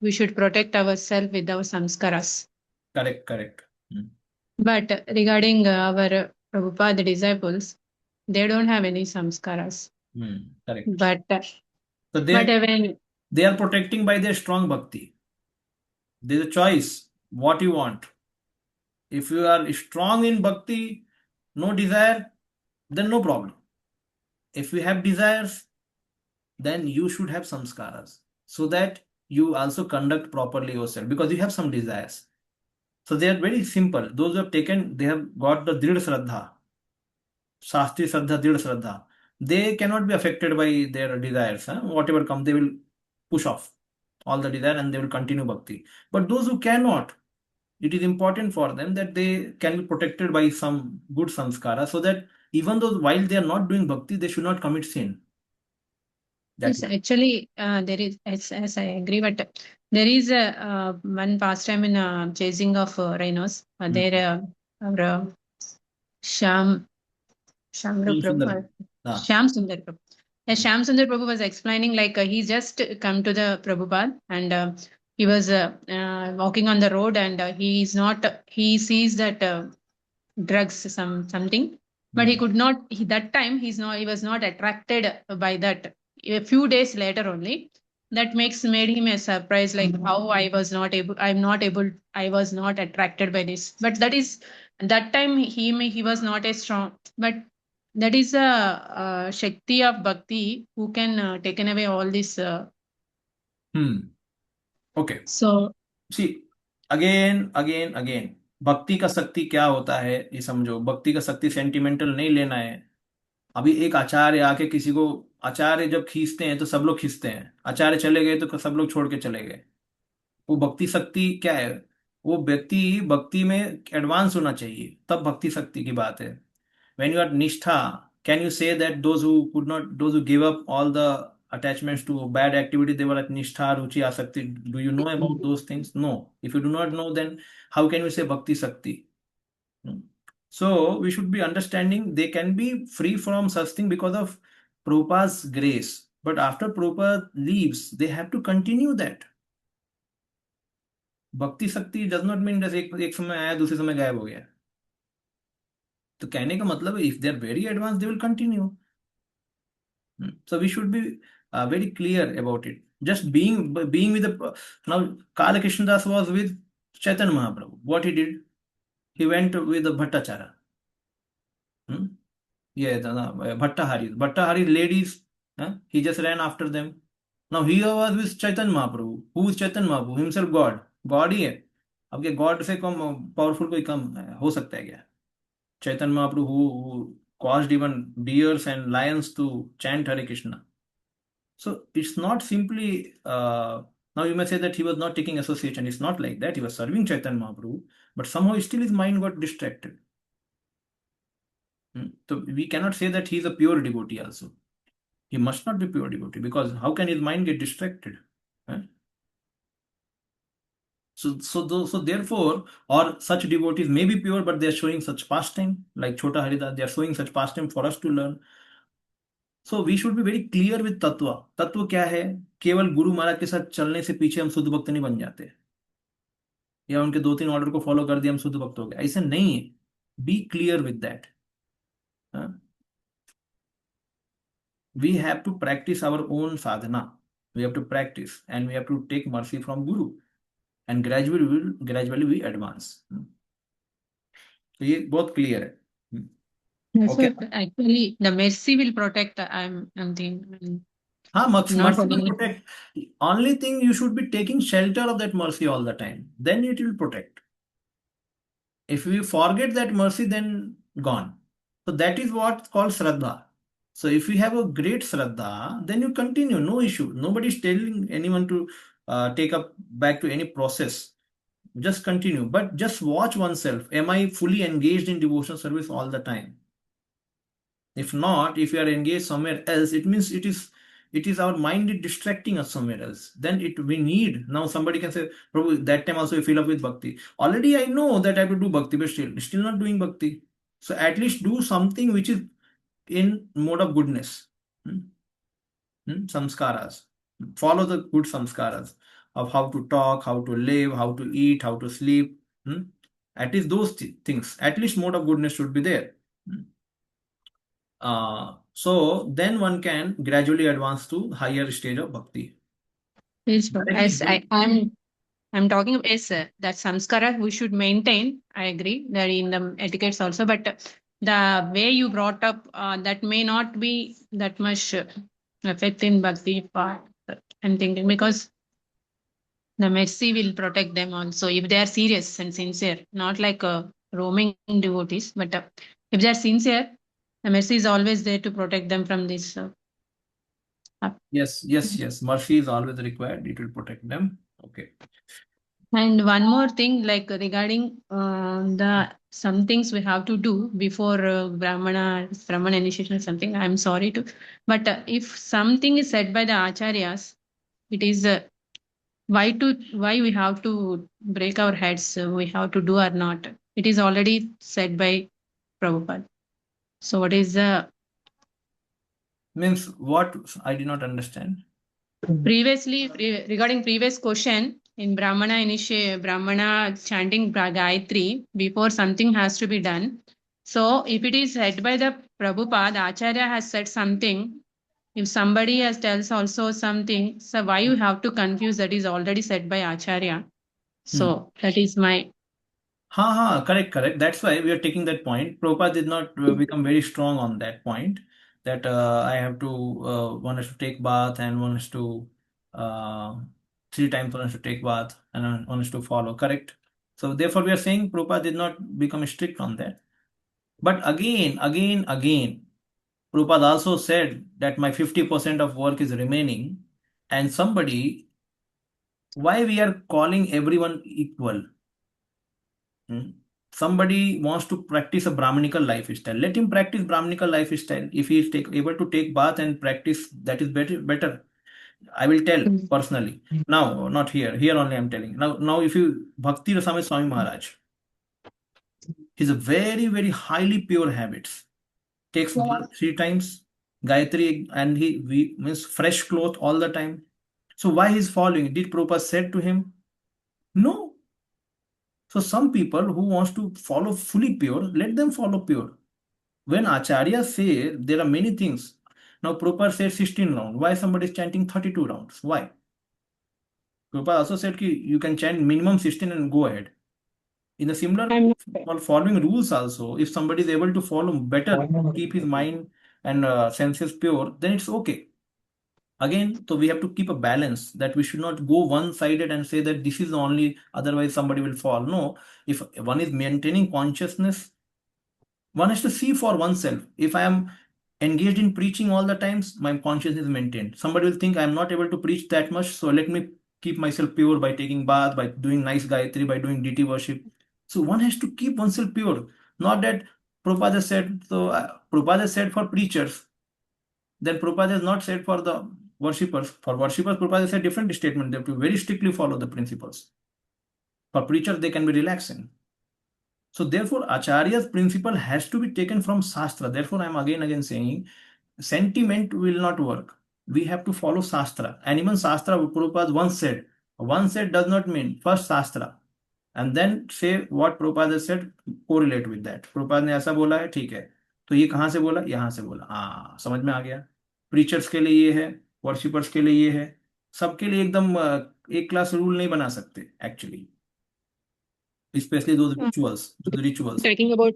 we should protect ourselves with our samskaras. Correct. But regarding our Prabhupada disciples, they don't have any samskaras. Correct. But So they are protecting by their strong bhakti. There's a choice what you want. If you are strong in bhakti, no desire, then no problem. If you have desires, then you should have samskaras so that you also conduct properly yourself because you have some desires. So they are very simple. Those who have taken, they have got the Drid Shraddha, Shastri Shraddha, Drid Shraddha. They cannot be affected by their desires. Whatever comes, they will push off all the desire and they will continue bhakti. But those who cannot, it is important for them that they can be protected by some good samskara so that even though while they are not doing bhakti, they should not commit sin. Yes, actually, there is, as I agree, but there is one pastime in chasing of rhinos. There, our Shyam Prabhu, Shyam Sundar Prabhu. Shyam Sundar Prabhu was explaining like he just come to the Prabhupada and he was walking on the road and he sees that drugs something, but he could not. That time he was not attracted by that. A few days later only, that made him a surprise, like how I was not attracted by this. But that time he was not as strong. But that is a shakti of bhakti who can taken away all this. Okay. So see, again, भक्ति का शक्ति क्या होता है ये समझो. भक्ति का शक्ति सेंटिमेंटल नहीं लेना है. अभी एक आचार्य आके किसी को, आचार्य जब खींचते हैं तो सब लोग खींचते हैं, आचार्य चले गए तो सब लोग छोड़ के चले गए. वो भक्ति शक्ति क्या है? वो व्यक्ति भक्ति में एडवांस होना चाहिए, तब भक्ति शक्ति की बात है. व्हेन यू आर निष्ठा, Can you say that those who gave up all the attachments to bad activity, they were at Nishtha, Ruchi, Asakti? Do you know about those things? No. If you do not know, then how can you say Bhakti Sakti? Hmm. So we should be understanding they can be free from such thing because of Prabhupada's grace. But after Prabhupada leaves, they have to continue that. भक्ति शक्ति does not mean जैसे एक समय आया दूसरे समय गायब हो गया. तो कहने का मतलब है if they are very advance they will continue. So we should be very clear about it. Just being with the now Kala Krishnadas was with Chaitanya Mahaprabhu. What he did? He went with the Bhattacharya. Yeah, Bhattahari ladies. He just ran after them. Now he was with Chaitanya Mahaprabhu. Who is Chaitanya Mahaprabhu? Himself God. God ही है. अब क्या God से कम powerful कोई कम हो सकता है क्या? Chaitanya Mahaprabhu who caused even deers and lions to chant Hare Krishna. So it's not simply now you may say that he was not taking association. It's not like that. He was serving Chaitanya Mahaprabhu, but somehow still his mind got distracted. So we cannot say that he is a pure devotee also. He must not be pure devotee because how can his mind get distracted? So therefore, or such devotees may be pure, but they are showing such pastime, like Chota Harida, they are showing such pastime for us to learn. So we should be very clear with तत्व. तत्व क्या है? केवल गुरु महाराज के साथ चलने से पीछे हम शुद्ध भक्त नहीं बन जाते, या उनके 2-3 ऑर्डर को फॉलो कर दिया हम शुद्ध भक्त हो गए, ऐसा नहीं है. Be clear with that. We have to practice our own sadhana. We have to practice and we have to take mercy from Guru, and gradually we advance. तो ये बहुत क्लियर है. Okay. So actually, the mercy will protect. I'm thinking. हाँ, mercy will protect. Only thing you should be taking shelter of that mercy all the time. Then it will protect. If you forget that mercy, then gone. So that is what's called Shraddha. So if you have a great Shraddha, then you continue, no issue. Nobody is telling anyone to take up back to any process. Just continue. But just watch oneself. Am I fully engaged in devotional service all the time? If not, if you are engaged somewhere else, it means it is our mind is distracting us somewhere else. Then we need, now somebody can say, Prabhu, that time also you fill up with bhakti. Already I know that I have to do bhakti, but still not doing bhakti. So at least do something which is in mode of goodness. Samskaras. Follow the good samskaras of how to talk, how to live, how to eat, how to sleep. At least those things, at least mode of goodness should be there. So then one can gradually advance to higher stage of bhakti. Yes, as I'm talking is that samskara we should maintain. I agree that in the etiquettes also, but the way you brought up that may not be that much effect in bhakti part. I'm thinking because the mercy will protect them also if they are serious and sincere, not like roaming devotees, but if they are sincere, the mercy is always there to protect them from this. Yes. Mercy is always required. It will protect them. Okay. And one more thing, like regarding the some things we have to do before Brahmana initiation or something. I'm sorry to, but if something is said by the acharyas, it is why we have to break our heads. We have to do or not. It is already said by Prabhupada. So what is the means what? I did not understand. Previously, regarding previous question, in Brahmana chanting Gayatri, before something has to be done. So if it is said by the Prabhupada, Acharya has said something, if somebody has tells also something, so why you have to confuse that is already said by Acharya? So that is my... Correct. That's why we are taking that point. Prabhupada did not become very strong on that point, that I have to, one has to take bath and one has to, 3 times one has to take bath and one has to follow, correct? So therefore we are saying Prabhupada did not become strict on that. But again, Prabhupada also said that my 50% of work is remaining, and somebody, why we are calling everyone equal? somebody wants to practice a Brahminical lifestyle, let him practice Brahminical lifestyle. If he is able to take bath and practice, that is better. I will tell personally. Now, not here. Here only I'm telling. Now, if you Bhakti Rasamrita Swami Maharaj, he's a very, very highly pure habits. Takes bath 3 times, Gayatri, and he means fresh cloth all the time. So why he's following? Did Prabhupada said to him? No. So some people who wants to follow fully pure, let them follow pure. When Acharya say there are many things. Now Prabhupada said 16 rounds. Why somebody is chanting 32 rounds? Why? Prabhupada also said ki you can chant minimum 16 and go ahead. In a similar for following rules also, if somebody is able to follow better, keep his mind and senses pure, then it's okay. Again, so we have to keep a balance that we should not go one-sided and say that this is the only, otherwise somebody will fall. No, if one is maintaining consciousness, one has to see for oneself. If I am engaged in preaching all the times, my consciousness is maintained. Somebody will think I am not able to preach that much, so let me keep myself pure by taking bath, by doing nice Gayatri, by doing deity worship. So one has to keep oneself pure. Not that Prabhupada said, so Prabhupada said for preachers, then Prabhupada has not said for the worshippers. For worshippers, Prabhupada said different statement. They have to very strictly follow the principles. For preachers, they can be relaxing. So therefore, Acharya's principle has to be taken from Shastra. Therefore, I am again saying, sentiment will not work. We have to follow Shastra. And even Shastra, Prabhupada once said does not mean first Shastra. And then say what Prabhupada said, correlate with that. Prabhupada ने ऐसा बोला है, ठीक है. तो ये कहाँ से बोला? यहाँ से बोला. हाँ, समझ में आ गया. Preachers के लिए ये है, worshippers के लिए ये है. सबके लिए एकदम एक क्लास रूल नहीं बना सकते, actually. Especially those rituals. Talking about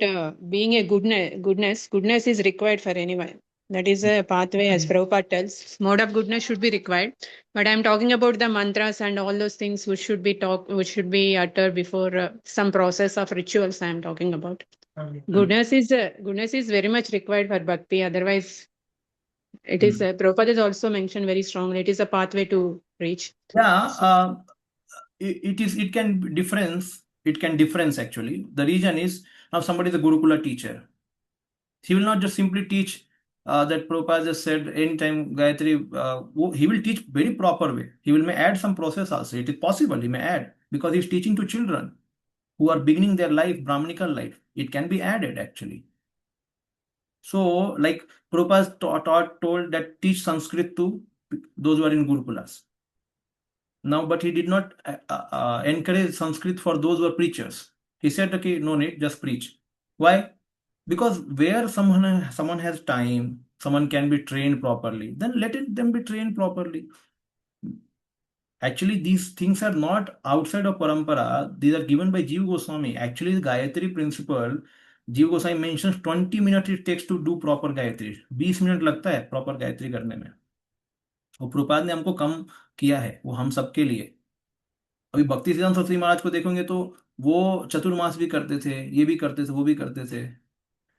being a goodness is required for anyone. That is a pathway, as Prabhupada tells. Mode of goodness should be required. But I'm talking about the mantras and all those things which should be uttered before some process of rituals. I'm talking about. Goodness is very much required for bhakti. Otherwise, it is Prabhupada is also mentioned very strongly. It is a pathway to reach. Yeah, it can difference. It can difference actually. The reason is now somebody is a Gurukula teacher. He will not just simply teach that Prabhupada just said anytime Gayatri. He will teach very proper way. He may add some process also. It is possible he may add because he is teaching to children who are beginning their life, Brahminical life. It can be added actually. So like Prabhupada told that teach Sanskrit to those who are in Gurukulas. Now, but he did not encourage Sanskrit for those who are preachers. He said, okay, no need, just preach. Why? Because where someone has time, someone can be trained properly, then let them be trained properly. Actually, these things are not outside of parampara. These are given by Jiva Goswami. Actually, the Gayatri principle, Jiva Goswami mentions 20 minutes it takes to do proper Gayatri. 20 minute लगता है proper Gayatri करने में. वो प्रभुपाद ने हमको कम किया है, वो हम सबके लिए. अभी भक्ति सिद्धांत सरस्वती महाराज को देखोगे तो वो चतुर्मास भी करते थे, ये भी करते थे, वो भी करते थे.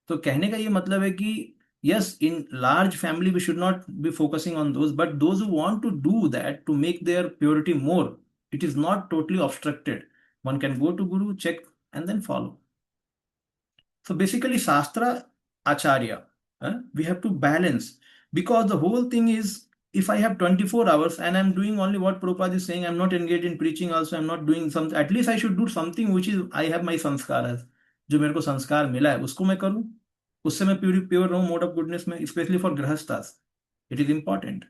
तो कहने का ये मतलब है कि yes, in large family we should not be focusing on those, but those who want to do that to make their purity more, it is not totally obstructed. One can go to Guru, check, and then follow. So basically, Shastra, Acharya, we have to balance because the whole thing is if I have 24 hours and I'm doing only what Prabhupada is saying, I'm not engaged in preaching also, I'm not doing something, at least I should do something which is, I have my sanskaras. जो मेरे को संस्कार मिला है उसको मैं करूं, उससे मैं प्योर रहूं मोड ऑफ गुडनेस में, स्पेशली फॉर गृहस्थास इट इज इंपॉर्टेंट.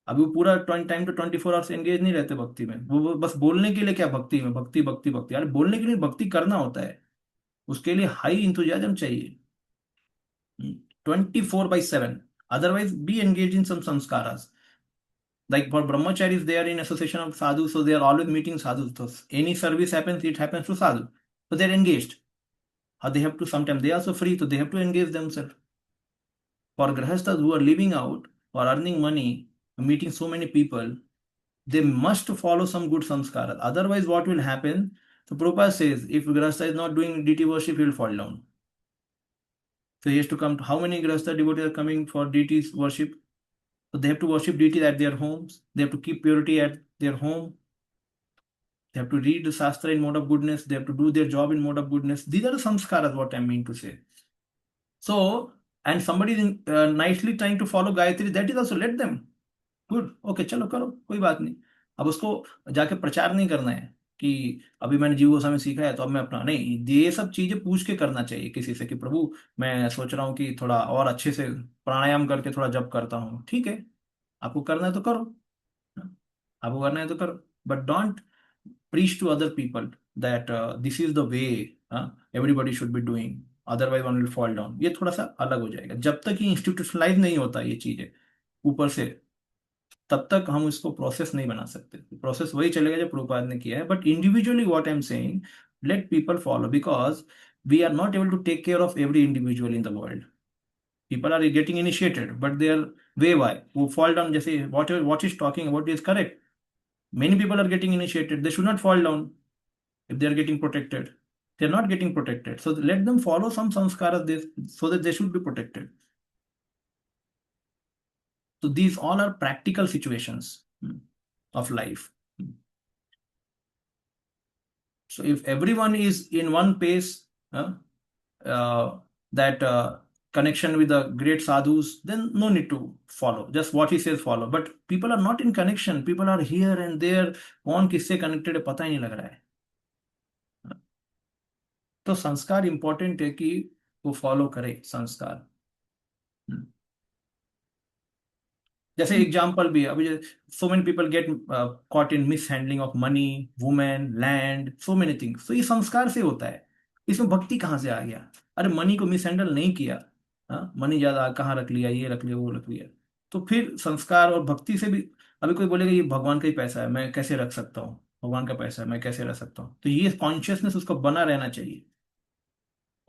अभी वो पूरा टाइम तो 24 आवर्स एंगेज नहीं रहते भक्ति में. वो बस बोलने के लिए क्या भक्ति में भक्ति भक्ति भक्ति, यार बोलने के लिए भक्ति करना होता है, उसके लिए हाई इंथुजियाज्म चाहिए 24/7. Otherwise, be engaged in some samskaras. Like for brahmacharis, they are in association of sadhus, so they are always meeting sadhus. So any service happens, it happens to sadhu. So they're engaged. Or they have to, sometimes they are also free, so they have to engage themselves. For grahasthas who are living out or earning money, meeting so many people, they must follow some good samskaras. Otherwise, what will happen? So Prabhupada says, if grahastha is not doing deity worship, he will fall down. So he has to come to how many grahastha devotees are coming for deities worship? So they have to worship deities at their homes. They have to keep purity at their home. They have to read the Shastra in mode of goodness. They have to do their job in mode of goodness. These are the samskaras, what I mean to say. So, and somebody is nicely trying to follow Gayatri, that is also, let them. Good, okay, चलो करो, कोई बात नहीं. अब उसको जाके प्रचार नहीं करना है कि अभी मैंने जीव गोस्वामी सीखा है तो अब मैं अपना, नहीं, ये सब चीजें पूछ के करना चाहिए किसी से कि प्रभु मैं सोच रहा हूँ कि थोड़ा और अच्छे से प्राणायाम करके थोड़ा जप करता हूँ. ठीक है, आपको करना है तो करो, आपको करना है तो करो, but don't preach to other people that this is the way everybody should be doing, otherwise one will fall down. ये थोड़ा सा अलग हो जाएगा. जब तक ये इंस्टीट्यूशनलाइज नहीं होता ये चीजें ऊपर से, तब तक हम इसको प्रोसेस नहीं बना सकते. प्रोसेस वही चलेगा जो प्रभुपाद ने किया है. But individually what I am saying, let people follow, because we are not able to take care of every individual in the world. People are getting initiated but they are way why, वो fall down. जैसे what is talking about is correct. Many people are getting initiated. They should not fall down if they are getting protected. They are not getting protected. So let them follow some samskaras so that they should be protected. So these all are practical situations of life. So if everyone is in one pace, that connection with the great sadhus, then no need to follow. Just what he says follow. But people are not in connection. People are here and there. कौन किससे connected है पता ही नहीं लग रहा है. तो संस्कार इंपॉर्टेंट है कि वो फॉलो करे संस्कार. जैसे एग्जाम्पल भी है अभी, so many people get caught in miss handling of money, women, land, so many things. तो ये संस्कार से होता है. इसमें भक्ति कहाँ से आ गया? अरे मनी को मिस हैंडल नहीं किया, मनी ज्यादा कहाँ रख लिया, ये रख लिया, वो रख लिया. तो फिर संस्कार और भक्ति से भी, अभी कोई बोलेगा ये भगवान का ही पैसा है, मैं कैसे रख सकता हूँ, भगवान का पैसा है मैं कैसे रख सकता हूँ. तो ये कॉन्शियसनेस उसको बना रहना चाहिए.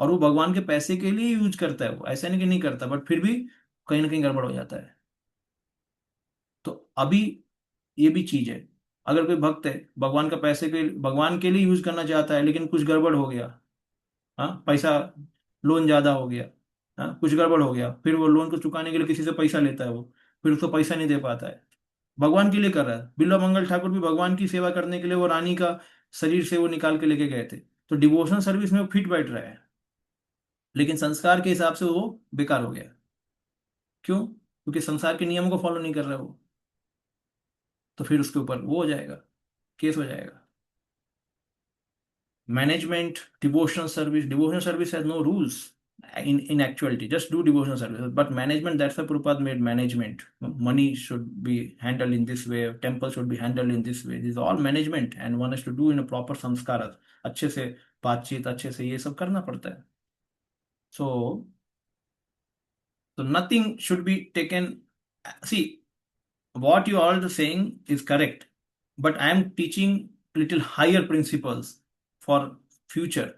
और वो भगवान के पैसे के लिए यूज करता है, वो ऐसा नहीं कि नहीं करता, बट फिर भी कहीं ना कहीं गड़बड़ हो जाता है. तो अभी ये भी चीज है, अगर कोई भक्त है भगवान का पैसे के भगवान के लिए यूज करना चाहता है, लेकिन कुछ गड़बड़ हो गया, पैसा लोन ज्यादा हो गया, कुछ गड़बड़ हो गया, फिर वो लोन को चुकाने के लिए किसी से पैसा लेता है, वो फिर उसको पैसा नहीं दे पाता है. भगवान के लिए कर रहा है. बिल्वा मंगल ठाकुर भी भगवान की सेवा करने के लिए वो रानी का शरीर से वो निकाल के लेके गए थे. तो डिवोशनल सर्विस में वो फिट बैठ रहा है, लेकिन संस्कार के हिसाब से वो बेकार हो गया. क्यों? क्योंकि संसार के नियमों को फॉलो नहीं कर रहा है वो. तो फिर उसके ऊपर वो हो जाएगा, केस हो जाएगा. Management, devotional service has no rules in actuality. Just do devotional service. But management, that's why Prabhupada made management. Money should be handled in this way, temple should be handled in this way. This is all management and one has to do in a proper samskara. अच्छे से बातचीत, अच्छे से ये सब करना पड़ता है. So nothing should be taken. See, what you are saying is correct, but I am teaching little higher principles for future.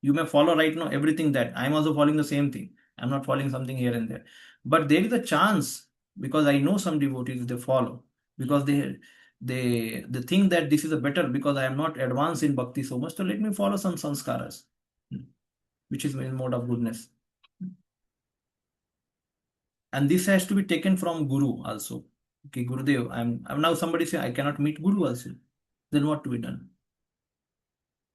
You may follow right now everything that I am also following the same thing. I am not following something here and there, but there is a chance, because I know some devotees, they follow because they think that this is a better, because I am not advanced in bhakti so much, so let me follow some sanskaras, which is in mode of goodness. And this has to be taken from guru also. Okay, Gurudev, I'm now somebody say I cannot meet guru also. Then what to be done?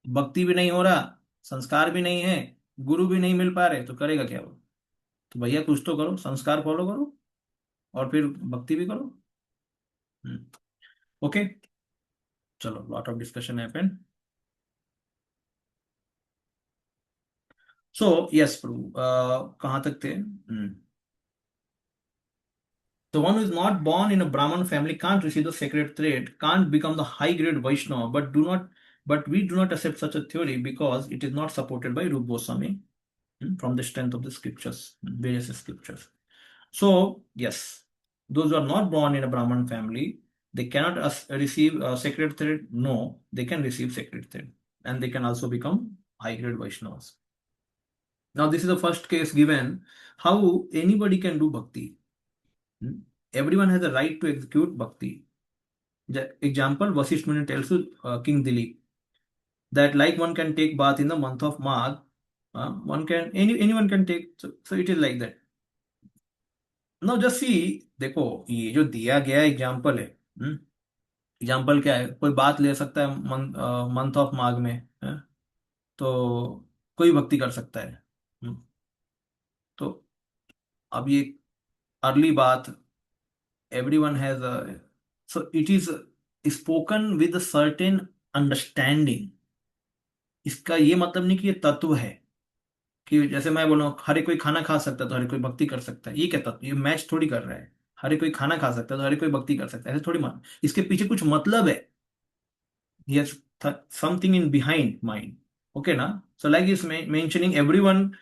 भक्ति भी नहीं हो रहा, संस्कार भी नहीं है, गुरु भी नहीं मिल पा रहे, तो करेगा क्या वो? तो भैया कुछ तो करो, संस्कार फॉलो करो और फिर भक्ति भी करो. ओके, चलो, lot of discussion happened. So yes प्रभु, कहाँ तक थे? The one who is not born in a Brahman family can't receive the sacred thread, can't become the high grade Vaishnava, but we do not accept such a theory because it is not supported by Rupa Goswami from the strength of the scriptures, various scriptures. So, yes, those who are not born in a Brahman family, they cannot receive a sacred thread. No, they can receive sacred thread and they can also become high grade Vaishnavas. Now, this is the first case given how anybody can do bhakti. Everyone has a right to execute bhakti. The example, Vasisht Muni tells to King Dilip that like one can take bath in the month of Magh, anyone can take. So it is like that. Now just see, देखो ये जो दिया गया example है, example क्या है, कोई बात ले सकता है मंथ ऑफ माघ में है? तो कोई भक्ति कर सकता है। तो अब ये अर्ली बात, everyone has a, so it is spoken with a certain understanding। इसका ये मतलब नहीं कि ये तत्व है, कि जैसे मैं बोल रहा हूँ हर एक कोई खाना खा सकता है तो हर एक कोई भक्ति कर सकता है, ये क्या तत्व, ये मैच थोड़ी कर रहा है। हर एक कोई खाना खा सकता है तो हर एक कोई भक्ति कर सकता है, ऐसे थोड़ी मान, इसके पीछे कुछ मतलब है। Yes, something in behind mind, okay na? So like is mentioning everyone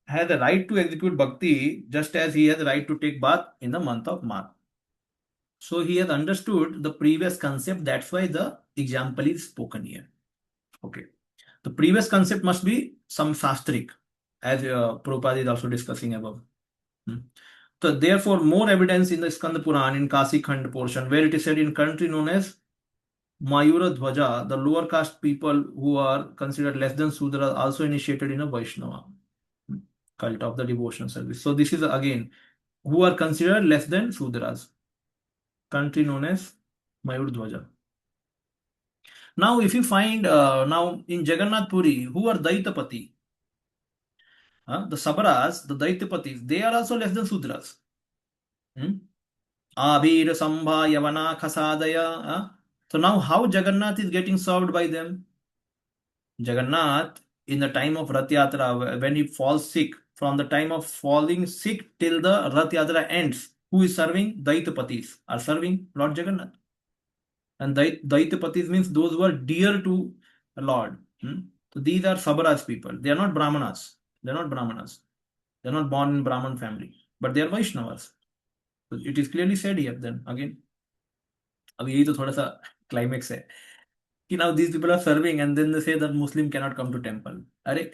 has a right to execute bhakti just as he has a right to take bath in the month of March. So he has understood the previous concept. That's why the example is spoken here. Okay. The previous concept must be some shastric, as Prabhupada is also discussing above. Hmm. So therefore, more evidence in the Skanda Puran in Kasi Khand portion, where it is said in country known as Mayura Dhwaja, the lower caste people who are considered less than Sudra are also initiated in a Vaishnava cult of the devotional service. So this is again who are considered less than Sudras, country known as Mayur Dhwaja. Now, if you find now in Jagannath Puri, who are Daitapati? The Sabras, the Daitapatis, they are also less than Sudras. Abhir Sambha Yavana Khasadaya. So now how Jagannath is getting served by them? Jagannath, in the time of Rath Yatra, when he falls sick, from the time of falling sick till the Rath Yatra ends, who is serving? Daitapatis are serving Lord Jagannath. And Daitapatis means those who are dear to Lord. So these are Sabaras people. They are not Brahmanas. They are not Brahmanas. They are not born in Brahman family. But they are Vaishnavas. So it is clearly said here then again. अब यही तो थोड़ा सा climax है कि now these people are serving and then they say that Muslim cannot come to temple. अरे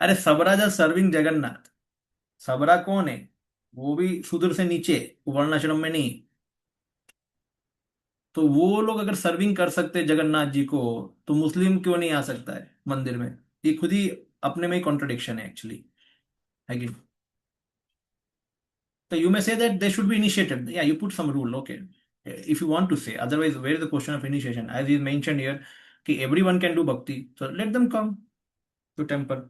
अरे सबराज are serving Jagannath. सबरा कौन है? वो भी शूद्र से नीचे, वर्णाश्रम में नहीं। तो वो लोग अगर सर्विंग कर सकते हैं जगन्नाथ जी को, तो मुस्लिम क्यों नहीं आ सकता है मंदिर में? ये खुद ही अपने में कॉन्ट्रडिक्शन है एक्चुअली, है कि? So you may say that they should be initiated. Yeah, you put some rule, okay. If you want to say, otherwise, where is the question of initiation? As is mentioned here, कि everyone can do bhakti, so let them come to temple.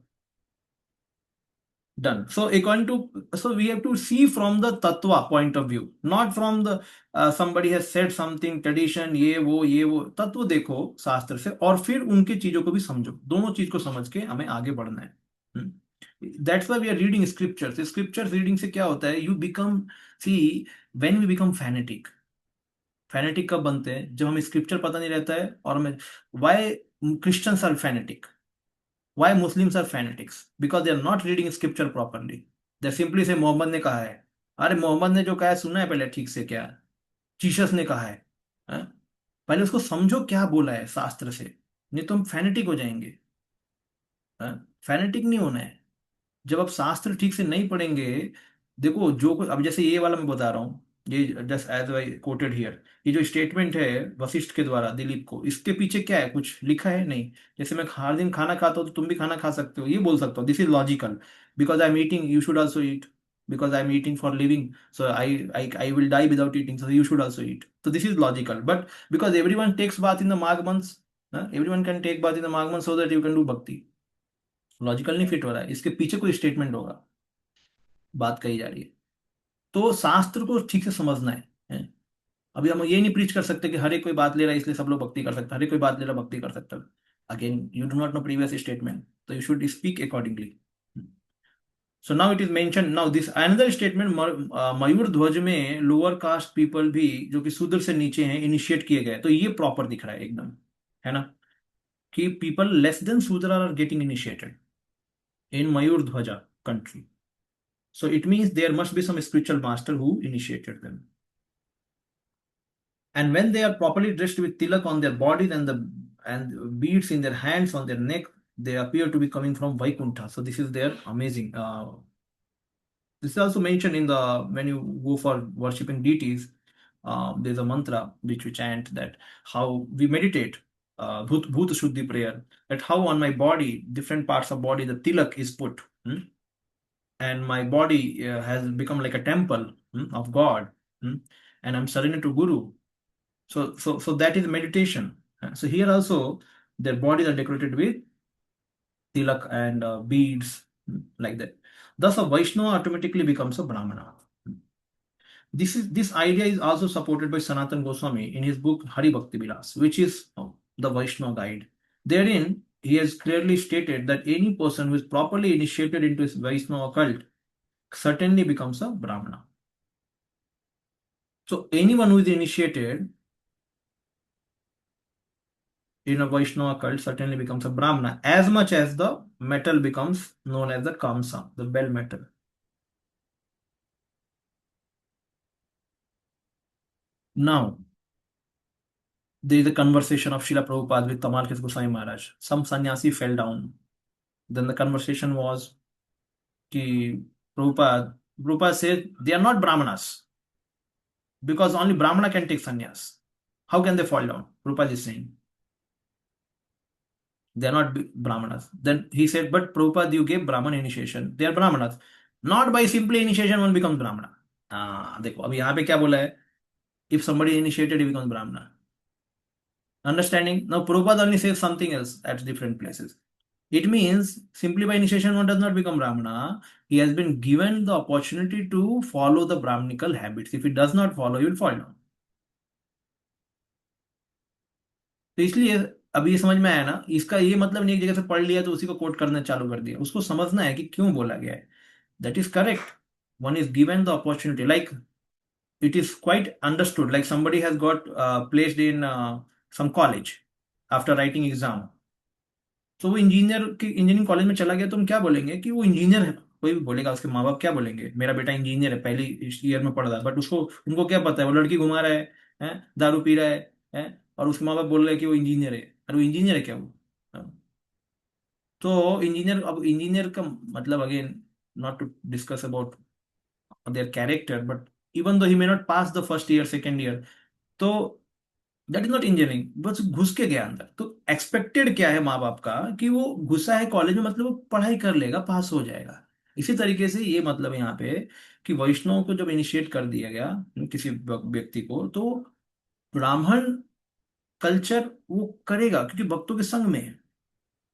Done. So according to, so we have to see from the tattva point of view, not from the somebody has said something tradition ये वो तत्व देखो शास्त्र से, और फिर उनके चीजों को भी समझो, दोनों चीज को समझ के हमें आगे बढ़ना है। That's why we are reading scriptures. Scriptures reading से क्या होता है? You become, see, when we become fanatic, fanatic कब बनते हैं? जब हमें स्क्रिप्चर पता नहीं रहता है और हमें, why Christians are fanatic? Why Muslims are fanatics? Because they are not reading scripture properly. They simply say Mohammad ने कहा है। अरे मोहम्मद ने जो कहा है सुनना है पहले ठीक से क्या? जीसस ने कहा है, हाँ? पहले उसको समझो क्या बोला है शास्त्र से, नहीं तो हम फैनेटिक हो जाएंगे। फैनेटिक नहीं होना है। जब आप शास्त्र ठीक से नहीं पढ़ेंगे, देखो जो कुछ अब जैसे ये वाला मैं बता रहा हूँ, ये just as I quoted here, ये जो स्टेटमेंट है वशिष्ठ के द्वारा दिलीप को, इसके पीछे क्या है? कुछ लिखा है नहीं। जैसे मैं हर दिन खाना खाता हूँ तो तुम भी खाना खा सकते हो, ये बोल सकता हूँ, this is logical. Because I am eating, you should also eat. Because I am eating for living, so I will die without eating, so you should also eat. तो this is logical. But because every one takes bath in the Magh months, every one can take bath in the Magh month so that you can do bhakti, logical नहीं fit हो रहा है, इसके पीछे कोई statement होगा, बात कही जा रही है। तो शास्त्र को ठीक से समझना है? अभी हम ये नहीं प्रीच कर सकते कि हर एक कोई बात ले रहा है इसलिए सब लोग भक्ति कर सकते हैं, हर एक कोई बात ले रहा है भक्ति कर सकता है। Again you do not know previous statement, तो you should speak accordingly. So now it is mention, now this another statement, Mayur Dhwaj में लोअर कास्ट पीपल भी जो कि शूद्र से नीचे हैं इनिशिएट किए गए, तो ये प्रॉपर दिख रहा है एकदम, है ना? कि people less than Shudra are getting initiated in Mayur Dhwaja country. So it means there must be some spiritual master who initiated them. And when they are properly dressed with tilak on their bodies and beads in their hands, on their neck, they appear to be coming from Vaikuntha. So this is their amazing. This is also mentioned in the, when you go for worshipping deities, there's a mantra which we chant, that how we meditate, Bhut Shuddhi prayer, that how on my body, different parts of body, the tilak is put. And my body has become like a temple of God, and I'm surrendered to Guru. So that is meditation. So here also their bodies are decorated with tilak and beads, like that. Thus, a Vaishnava automatically becomes a Brahmana. This idea is also supported by Sanatan Goswami in his book Hari Bhakti Vilas, which is the Vaishnava Guide. Therein, he has clearly stated that any person who is properly initiated into his Vaishnava cult certainly becomes a Brahmana. So anyone who is initiated in a Vaishnava cult certainly becomes a Brahmana, as much as the metal becomes known as the Kamsa, the bell metal. Now, there is a conversation of Srila Prabhupada with Tamalkis Goswami Maharaj. Some sannyasi fell down. Then the conversation was कि Prabhupada said they are not Brahmanas because only Brahmana can take sannyas. How can they fall down? Prabhupada is saying they are not Brahmanas. Then he said, but Prabhupada, you gave Brahman initiation. They are Brahmanas. Not by simply initiation one becomes Brahmana. देखो अभी यहाँ पे क्या बोला है? If somebody initiated, he becomes Brahmana. Understanding? Now Prabhupada only says something else at different places. It means simply by initiation one does not become Brahmana. He has been given the opportunity to follow the Brahmanical habits. If he does not follow, he will fall down. तो इसलिए अभी ये समझ में आया ना, इसका ये मतलब नहीं एक जगह से पढ़ लिया तो उसी को कोट करना चालू कर दिया. उसको समझना है कि क्यों बोला गया है. That is correct. One is given the opportunity. Like it is quite understood. Like somebody has got placed in some college after writing exam. तो वो इंजीनियरिंग कॉलेज में चला गया तो हम क्या बोलेंगे कि वो इंजीनियर है. कोई भी बोलेगा, उसके माँ बाप क्या बोलेंगे, मेरा बेटा इंजीनियर है, पहली ईयर में पढ़ रहा है. बट उसको उनको क्या पता है, वो लड़की घुमा रहा दारू पी रहा है, और उसके माँ बाप बोल रहे हैं कि वो इंजीनियर है. अरे वो इंजीनियर है क्या वो? हाँ. तो इंजीनियर, अब इंजीनियर का मतलब again not to discuss about their character, but even though he may not pass the first year second year, तो दैट इज नॉट इंजीनियरिंग. बस घुस के गया अंदर. तो एक्सपेक्टेड क्या है माँ बाप का कि वो घुसा है कॉलेज में, मतलब वो पढ़ाई कर लेगा, पास हो जाएगा. इसी तरीके से ये मतलब यहाँ पे कि वैष्णव को जब इनिशिएट कर दिया गया किसी व्यक्ति को, तो ब्राह्मण कल्चर वो करेगा क्योंकि भक्तों के संग में है.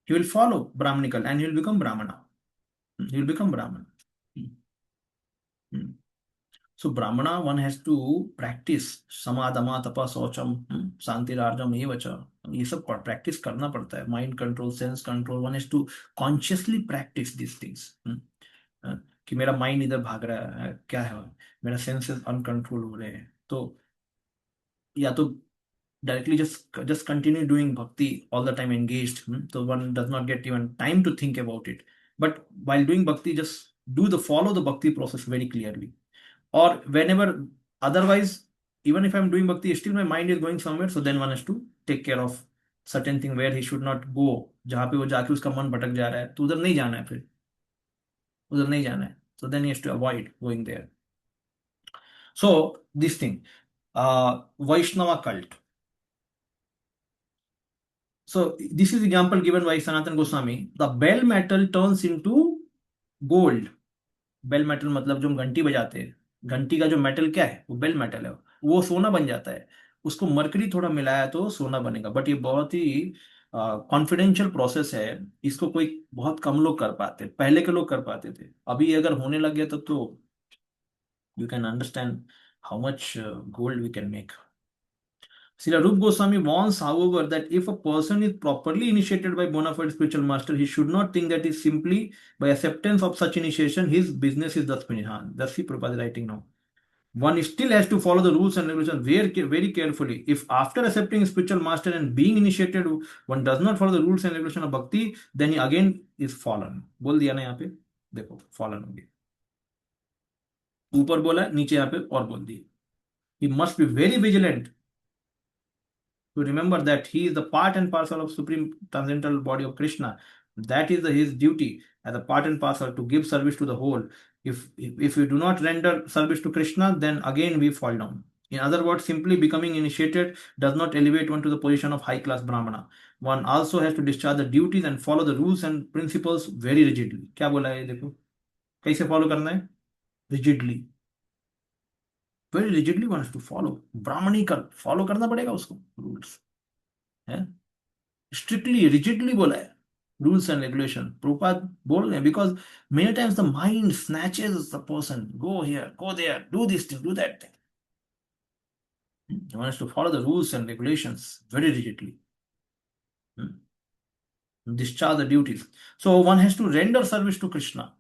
He will follow Brahmanical and he will become Brahmana. He will become Brahmin. So Brahmana, one has to practice samadama tapa socham शांतिरार्जम ये बचा. ये सब प्रैक्टिस करना पड़ता है. Mind control, sense control, one has to consciously practice this things. कि मेरा माइंड इधर भाग रहा है, क्या है, मेरा सेंसेस अनकंट्रोल हो रहे हैं, तो या तो directly just continue doing bhakti all the time engaged, so one does not get even time to think about it. But while doing bhakti, just follow the bhakti process very clearly. Or whenever, otherwise, even if I'm doing bhakti, still my mind is going somewhere, so then one has to take care of certain thing where he should not go. जहाँ पे वो जाके उसका मन भटक जा रहा है, तो उधर नहीं जाना है, फिर उधर नहीं जाना है. So then he has to avoid going there. So this thing, Vaishnava cult. So this is example given by Sanatan Goswami. The bell metal turns into gold. Bell metal मतलब जो हम घंटी बजाते हैं, घंटी का जो मेटल क्या है, वो बेल मेटल है, वो सोना बन जाता है. उसको मरकरी थोड़ा मिलाया तो सोना बनेगा. बट ये बहुत ही कॉन्फिडेंशियल प्रोसेस है. इसको कोई बहुत कम लोग कर पाते, पहले के लोग कर पाते थे. अभी अगर होने लग गया तो you can understand how much gold we can make. Srila Rup Goswami warns, however, that if a person is properly initiated by bona fide spiritual master, he should not think that is simply by acceptance of such initiation, his business is thus finished. That's the Prabhupada is writing now. One still has to follow the rules and regulations very carefully. If after accepting a spiritual master and being initiated, one does not follow the rules and regulations of bhakti, then he again is fallen. बोल दिया ना यहाँ पे, देखो fallen हो गया. ऊपर बोला, नीचे यहाँ पे और बोल दिया. He must be very vigilant to remember that he is the part and parcel of supreme transcendental body of Krishna. That is his duty as a part and parcel to give service to the whole. If we do not render service to Krishna, then again we fall down. In other words, simply becoming initiated does not elevate one to the position of high class Brahmana. One also has to discharge the duties and follow the rules and principles very rigidly. क्या बोला है देखो, कैसे follow करना है? Rigidly. very rigidly one has to follow. Brahmanical, follow करना पड़ेगा उसको rules. है strictly, rigidly बोला है rules and regulation. Prabhupada बोल रहे हैं because many times the mind snatches the person. Go here, go there, do this thing, do that thing. One has to follow the rules and regulations very rigidly. Discharge the duties. So one has to render service to Krishna.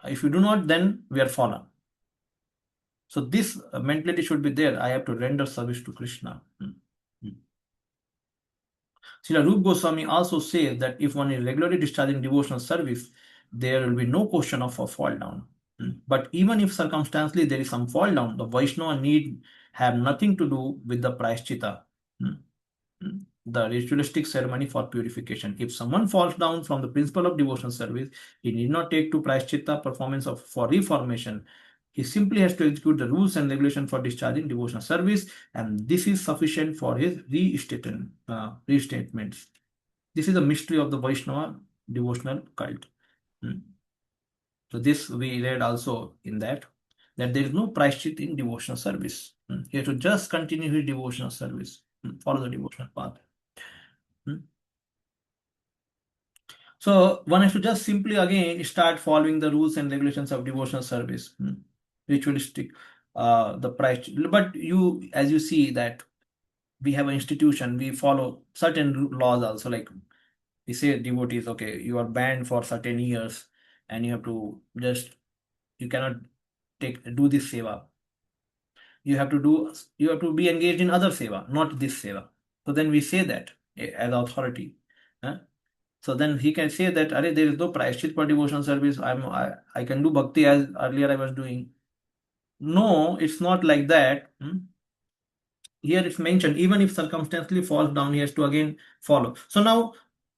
If you do not, then we are fallen. So this mentality should be there. I have to render service to Krishna. Srila Rupa Goswami also says that if one is regularly discharging devotional service, there will be no question of a fall down. But even if circumstantially there is some fall down, the Vaishnava need have nothing to do with the prayaschitta, the ritualistic ceremony for purification. If someone falls down from the principle of devotional service, he need not take to prayaschitta performance for reformation. He simply has to execute the rules and regulations for discharging devotional service, and this is sufficient for his restatements. This is the mystery of the Vaishnava devotional cult. So this we read also in that there is no prayashchit in devotional service. He has to just continue his devotional service, follow the devotional path. So one has to just simply again start following the rules and regulations of devotional service, ritualistic, the price. But you, as you see that we have an institution, we follow certain laws also. Like we say, devotees, okay, you are banned for certain years, and you have to you cannot do this seva. You have to be engaged in other seva, not this seva. So then we say that as authority. So then he can say that, there is no prayashchit for devotional service. I can do bhakti as earlier I was doing. No, it's not like that. Here it's mentioned, even if circumstantially falls down, he has to again follow. So now,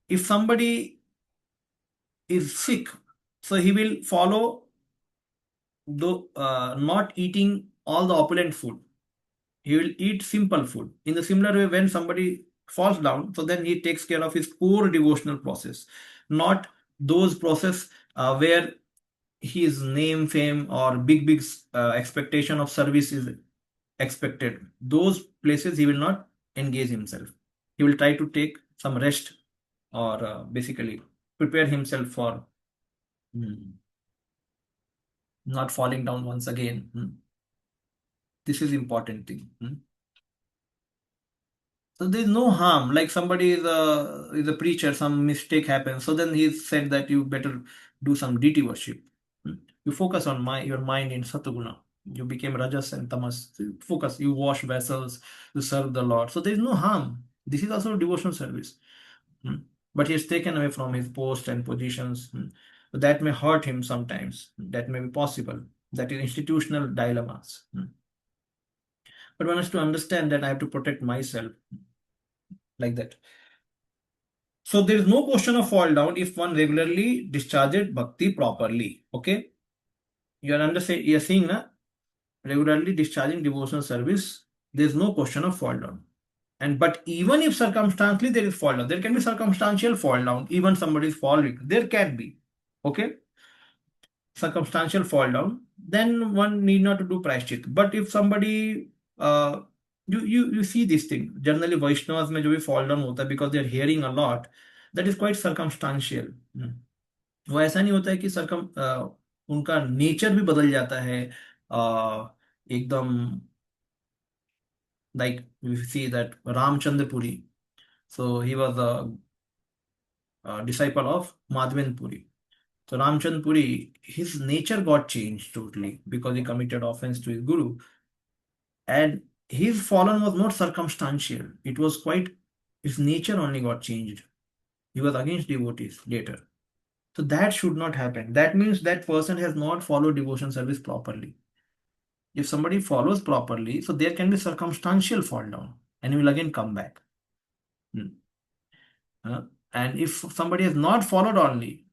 if somebody is sick, so he will follow not eating all the opulent food. He will eat simple food. In the similar way, when somebody falls down, so then he takes care of his core devotional process, not those process where his name, fame, or big expectation of service is expected. Those places he will not engage himself. He will try to take some rest, or basically prepare himself for not falling down once again. This is important thing. So there is no harm. Like somebody is a preacher, some mistake happens. So then he said that you better do some deity worship. You focus on your mind in Satoguna. You became Rajas and Tamas. So you focus, you wash vessels, you serve the Lord. So there is no harm. This is also a devotional service. But he is taken away from his post and positions. So that may hurt him sometimes. That may be possible. That is institutional dilemmas. But one has to understand that I have to protect myself, like that. So there is no question of fall down if one regularly discharges bhakti properly. Okay, you are seeing na, regularly discharging devotional service. There is no question of fall down. But even if circumstantially there is fall down, there can be circumstantial fall down. Even somebody is falling, there can be. Okay, circumstantial fall down. Then one need not to do prayashchit. But if somebody you see this thing generally Vaishnavas में जो भी fall down होता है because they are hearing a lot, that is quite circumstantial. वो ऐसा नहीं होता है कि उनका नेचर भी बदल जाता है एकदम. Like we see that Ramchandra Puri, so he was a disciple of Madhven Puri. So Ramchandra Puri, his nature got changed totally because he committed offense to his guru. And his fallen was not circumstantial. It was quite, his nature only got changed. He was against devotees later. So that should not happen. That means that person has not followed devotion service properly. If somebody follows properly, so there can be circumstantial fall down and he will again come back. And if somebody has not followed only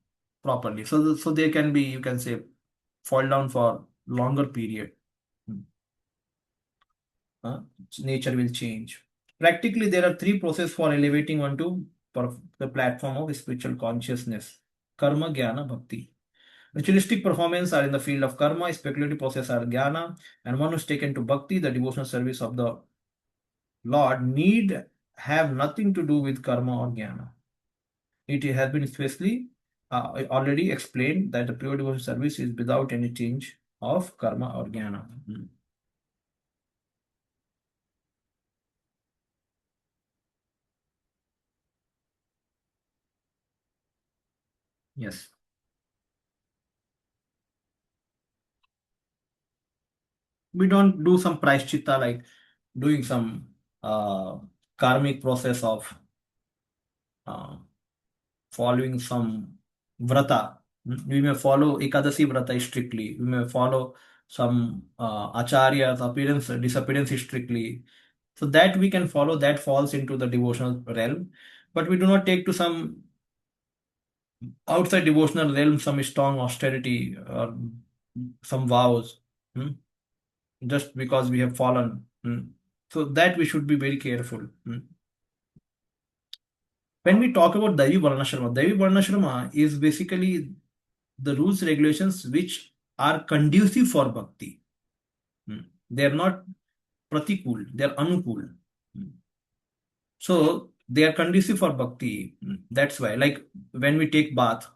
properly, so there can be, you can say, fall down for longer period. Nature will change. Practically, there are three processes for elevating one to the platform of spiritual consciousness: karma, jnana, bhakti. Ritualistic performance are in the field of karma, speculative process are jnana, and one who is taken to bhakti, the devotional service of the Lord, need have nothing to do with karma or jnana. It has been especially already explained that the pure devotional service is without any change of karma or jnana. Yes. We don't do some prashchitta like doing some uh, karmic process of uh, following some vrata. We may follow Ekadasi vrata strictly. We may follow some acharya's appearance, disappearance strictly. So that we can follow, that falls into the devotional realm. But we do not take to some outside devotional realm some strong austerity or some vows, just because we have fallen. So that we should be very careful. When we talk about Devi Varnashrama is basically the rules regulations which are conducive for bhakti. They are not pratikul, they are anukul. So they are conducive for bhakti. That's why, like when we take bath,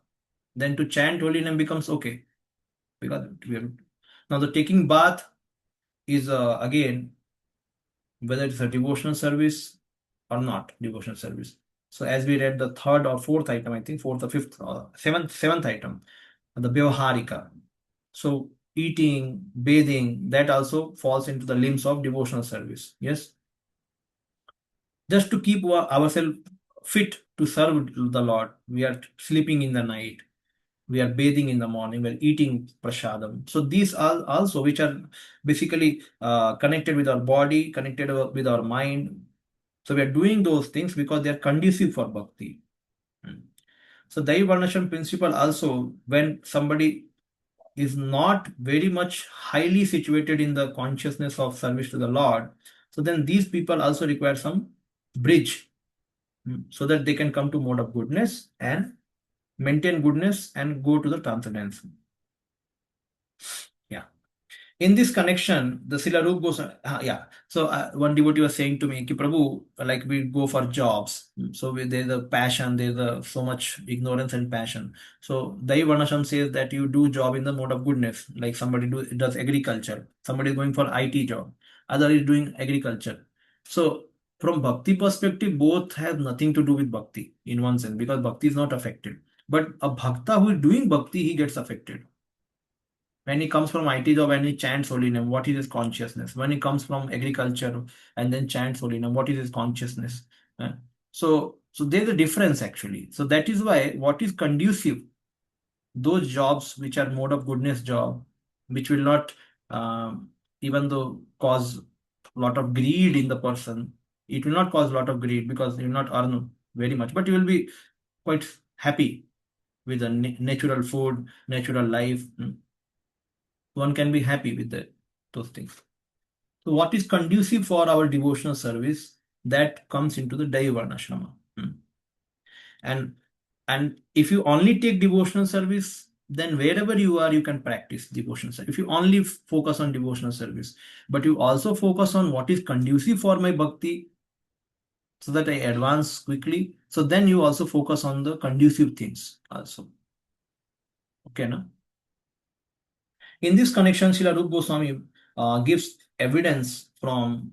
then to chant holy name becomes okay because we have, now the taking bath is again whether it's a devotional service or not devotional service. So as we read the third or fourth item, I think fourth or fifth, seventh item, the Vyavaharika. So eating, bathing, that also falls into the limbs of devotional service. Yes. Just to keep ourselves fit to serve the Lord, we are sleeping in the night, we are bathing in the morning, we are eating prasadam. So these are also which are basically connected with our body, connected with our mind. So we are doing those things because they are conducive for bhakti. So Daiva Varnashram principle also, when somebody is not very much highly situated in the consciousness of service to the Lord, so then these people also require some bridge so that they can come to mode of goodness and maintain goodness and go to the transcendence. Yeah. In this connection, the Srila Rupa Goswami, So one devotee was saying to me, Ki Prabhu, like we go for jobs. So there's a passion, there's so much ignorance and passion. So Dai Varnasham says that you do job in the mode of goodness. Like somebody does agriculture, somebody is going for IT job, other is doing agriculture. So from bhakti perspective, both have nothing to do with bhakti in one sense because bhakti is not affected. But a bhakta who is doing bhakti, he gets affected. When he comes from IT job and he chants holy name, what is his consciousness? When he comes from agriculture and then chants holy name, what is his consciousness? So there's a difference actually. So that is why what is conducive, those jobs which are mode of goodness job, which will not even though cause a lot of greed in the person, it will not cause a lot of greed because you will not earn very much, but you will be quite happy with the natural food, natural life. One can be happy with those things. So what is conducive for our devotional service, that comes into the Daivarna Ashrama. And if you only take devotional service, then wherever you are, you can practice devotional service. If you only focus on devotional service, but you also focus on what is conducive for my bhakti, so that I advance quickly, so then you also focus on the conducive things also. Okay, no? In this connection, Srila Rupa Goswami gives evidence from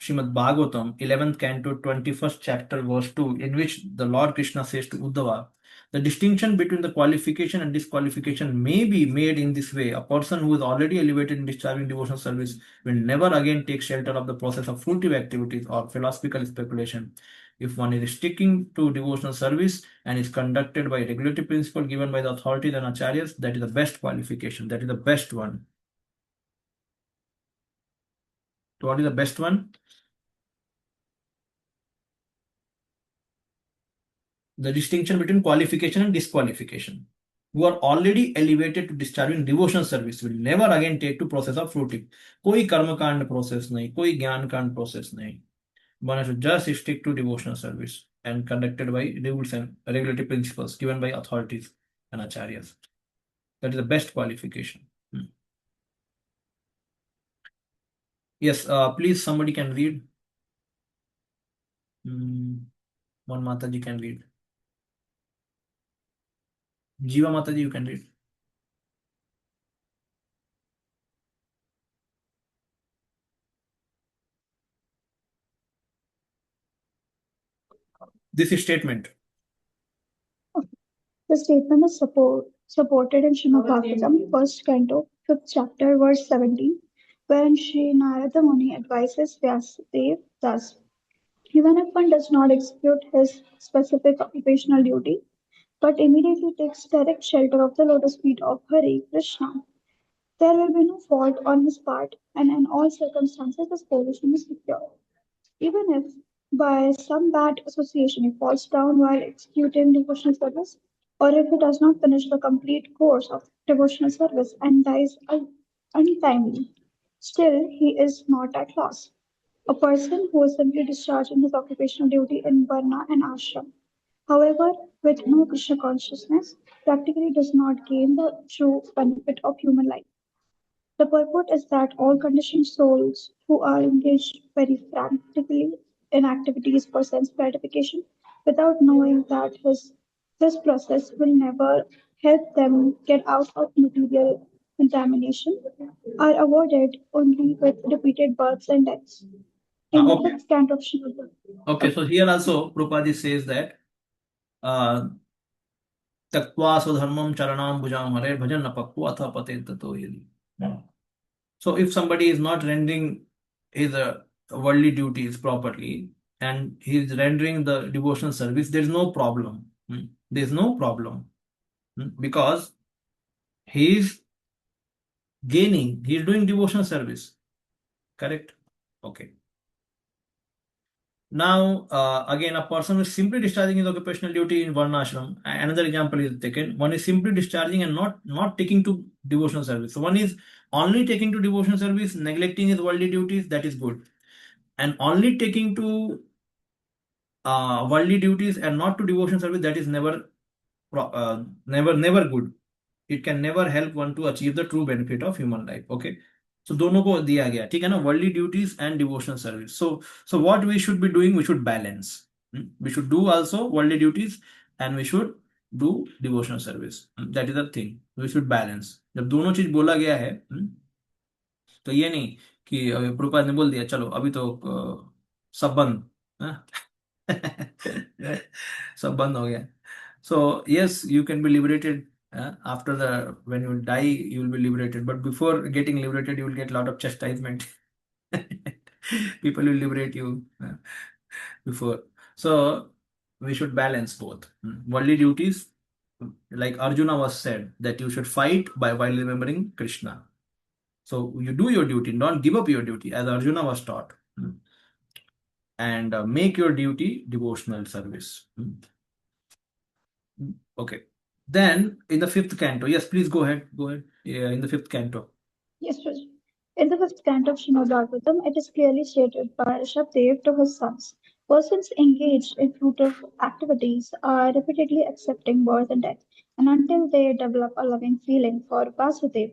Srimad Bhagavatam, 11th canto, 21st chapter, verse 2, in which the Lord Krishna says to Uddhava, the distinction between the qualification and disqualification may be made in this way. A person who is already elevated in discharging devotional service will never again take shelter of the process of fruitive activities or philosophical speculation. If one is sticking to devotional service and is conducted by regulative principle given by the authorities and acharyas, that is the best qualification. That is the best one. So what is the best one? The distinction between qualification and disqualification. Who are already elevated to discharging devotional service will never again take to process of fruiting. कोई कर्म कांड process नहीं, कोई ज्ञान कांड process नहीं. One should just stick to devotional service and conducted by rules and regulative principles given by authorities and acharyas. That is the best qualification. Yes, please, somebody can read. One Mataji can read. Jiva Mataji, you can read. This is statement. The statement is supported in Srimad Bhagavatam, first canto, 5th chapter, verse 17, wherein Sri Narada Muni advises Vyasadeva thus: even if one does not execute his specific occupational duty, but immediately takes direct shelter of the lotus feet of Hari Krishna, there will be no fault on his part, and in all circumstances his position is secure. Even if, by some bad association, he falls down while executing devotional service, or if he does not finish the complete course of devotional service and dies untimely, still he is not at loss. A person who is simply discharging his occupational duty in Varna and Ashram, however, with no Krishna consciousness, practically does not gain the true benefit of human life. The purport is that all conditioned souls who are engaged very frantically in activities for sense gratification without knowing that this process will never help them get out of material contamination are awarded only with repeated births and deaths. In the Okay. fifth canto of Srimad. Okay, so here also Prabhupada says that त्यक्त्वा स्वधर्मं चरणाम्बुजां हरे भजन न पक्व अथ पते ततो यदि. So if somebody is not rendering his worldly duties properly and he is rendering the devotional service, there is no problem. There is no problem. Because he is gaining, he is doing devotional service. Correct? Okay. Now, again, a person is simply discharging his occupational duty in Varnashram. Another example is taken. One is simply discharging and not taking to devotional service. So one is only taking to devotional service, neglecting his worldly duties. That is good. And only taking to worldly duties and not to devotional service. That is never good. It can never help one to achieve the true benefit of human life. Okay. So दोनों को दिया गया ठीक है ना worldly duties and devotional service. So what we should be doing, we should balance. We should do also worldly duties and we should do devotional service. That is the thing. We should balance. जब दोनों चीज बोला गया है तो ये नहीं कि प्रभुपाद ने बोल दिया चलो अभी तो सब बंद हाँ? सब बंद हो गया. So yes, you can be liberated after when you die, you will be liberated. But before getting liberated, you will get a lot of chastisement. People will liberate you before. So we should balance both. Worldly duties, like Arjuna was said, that you should fight while remembering Krishna. So you do your duty, don't give up your duty, as Arjuna was taught. And make your duty devotional service. Okay. Then in the fifth canto, yes, please go ahead. Go ahead. Yeah, in the fifth canto. Yes, Raj. In the fifth canto of Srimad Bhagavatam, it is clearly stated by Rishabdev to his sons: persons engaged in fruitive activities are repeatedly accepting birth and death, and until they develop a loving feeling for Vasudev,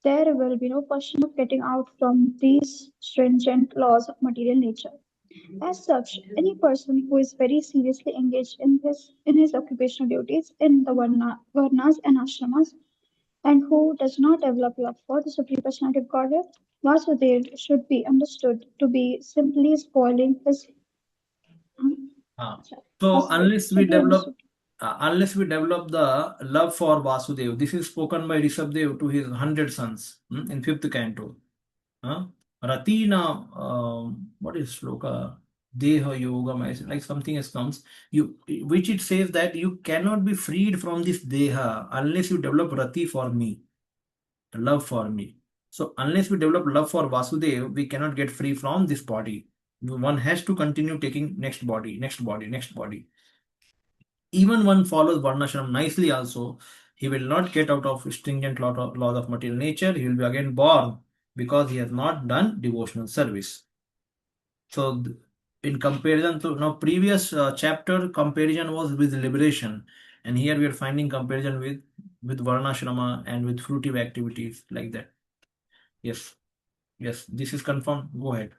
there will be no question of getting out from these stringent laws of material nature. As such, any person who is very seriously engaged in his occupational duties in the varnas and ashramas and who does not develop love for the Supreme Personality of Godhead, Vasudev should be understood to be simply spoiling his. So Vasudev should be understood. unless we develop the love for Vasudev, this is spoken by Rishabdev to his 100 sons in fifth canto. Ratina, what is shloka? Deha yoga, like something has comes. Which it says that you cannot be freed from this deha unless you develop rati for me, love for me. So unless we develop love for Vasudev, we cannot get free from this body. One has to continue taking next body, next body, next body. Even one follows Varnashram nicely also, he will not get out of stringent laws of material nature. He will be again born because he has not done devotional service. So in comparison to now previous chapter, comparison was with liberation, and here we are finding comparison with with varnashrama and with fruitive activities like that. Yes, yes, this is confirmed. Go ahead.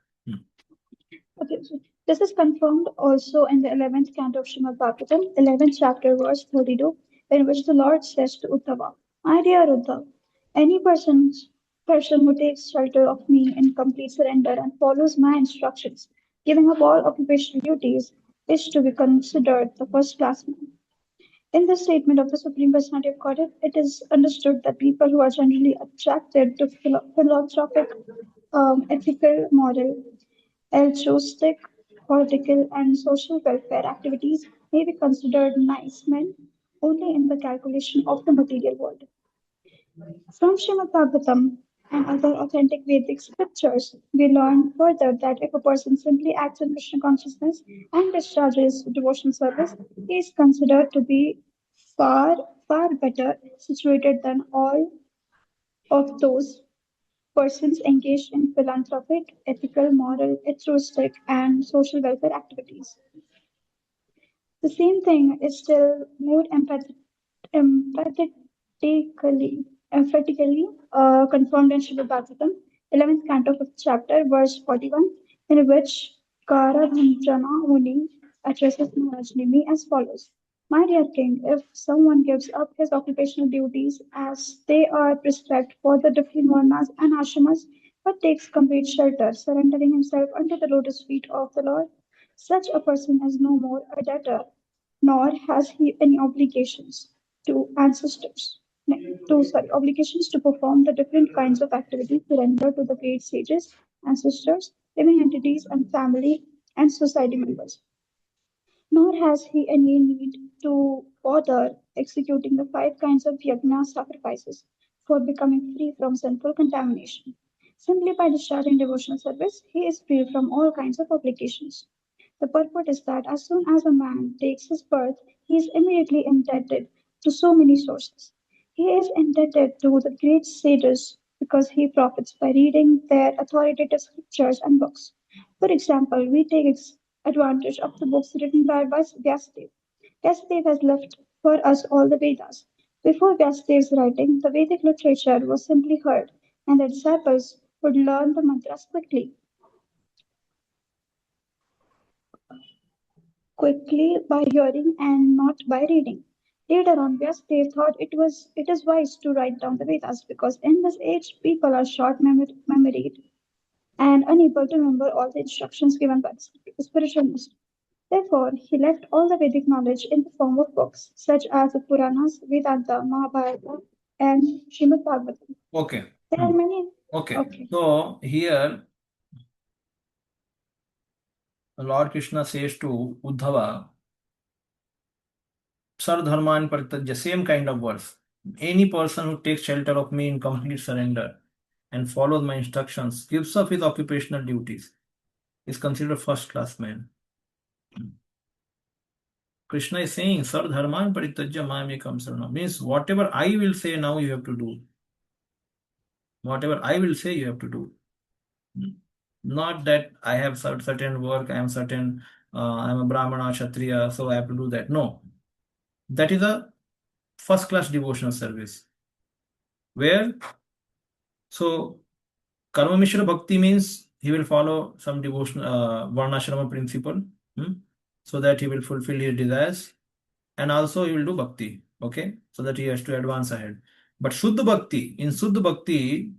Okay, so this is confirmed also in the 11th canto of Srimad Bhagavatam, 11th chapter, verse 32, in which the Lord says to Uddhava, my dear Uddhav, any person who takes shelter of me in complete surrender and follows my instructions, giving up all occupational duties, is to be considered the first class man. In this statement of the Supreme Personality of Godhead, it is understood that people who are generally attracted to philosophic, ethical, moral, altruistic, political, and social welfare activities may be considered nice men only in the calculation of the material world. From Srimad Bhagavatam and other authentic Vedic scriptures, we learn further that if a person simply acts in Krishna consciousness and discharges devotional service, he is considered to be far better situated than all of those persons engaged in philanthropic, ethical, moral, altruistic, and social welfare activities. The same thing is still more emphatically confirmed in Srimad Bhagavatam, 11th canto, 5th chapter, verse 41, in which Karadhanjana Muni addresses Maharaj Nimi as follows. My dear king, if someone gives up his occupational duties as they are prescribed for the different varnas and ashramas, but takes complete shelter, surrendering himself under the lotus feet of the Lord, such a person is no more a debtor, nor has he any obligations to perform the different kinds of activities rendered to the great sages, ancestors, living entities, and family and society members. Nor has he any need to bother executing the 5 kinds of yajna sacrifices for becoming free from sinful contamination. Simply by discharging devotional service, he is free from all kinds of obligations. The purport is that as soon as a man takes his birth, he is immediately indebted to so many sources. He is indebted to the great sages because he profits by reading their authoritative scriptures and books. For example, we take advantage of the books written by Vyasadeva. Vyasadeva has left for us all the Vedas. Before Vyasadev's writing, the Vedic literature was simply heard, and the disciples would learn the mantras quickly by hearing and not by reading. Later on, Vyasadeva thought it is wise to write down the Vedas because in this age people are short-memoried and unable to remember all the instructions given by the spiritual master. Therefore, he left all the Vedic knowledge in the form of books such as the Puranas, Vedanta, Mahabharata, and Srimad Bhagavatam. Okay. There are many. Okay. So here Lord Krishna says to Uddhava, Sardharman Paritajya, same kind of verse. Any person who takes shelter of me in complete surrender and follows my instructions, gives up his occupational duties, is considered first class man. Krishna is saying, Sardharman Paritajya Mamekam Sarana, means whatever I will say now you have to do. Whatever I will say you have to do. Not that I have certain work, I am a Brahmana, Kshatriya, so I have to do that. No. That is a first class devotional service. Where? So, Karma Mishra Bhakti means he will follow some devotional Varnashrama principle so that he will fulfill his desires, and also he will do Bhakti, okay, so that he has to advance ahead. But Shuddha Bhakti, in Shuddha Bhakti,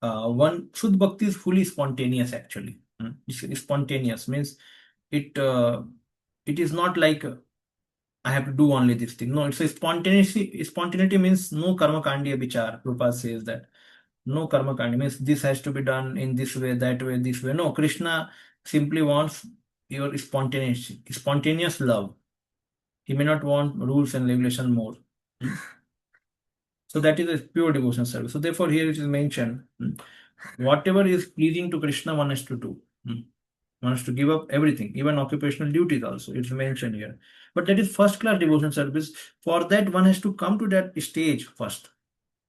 Shuddha Bhakti is fully spontaneous actually. It's spontaneous means it is not like I have to do only this thing. No, it's a spontaneity. Spontaneity means no karma kandiya vichar. Prabhupada says that. No karma kandi means this has to be done in this way, that way, this way. No, Krishna simply wants your spontaneous love. He may not want rules and regulation more. So that is a pure devotion service. So therefore here it is mentioned, whatever is pleasing to Krishna one has to do. One has to give up everything, even occupational duties also. It's mentioned here. But that is first class devotion service. For that one has to come to that stage first.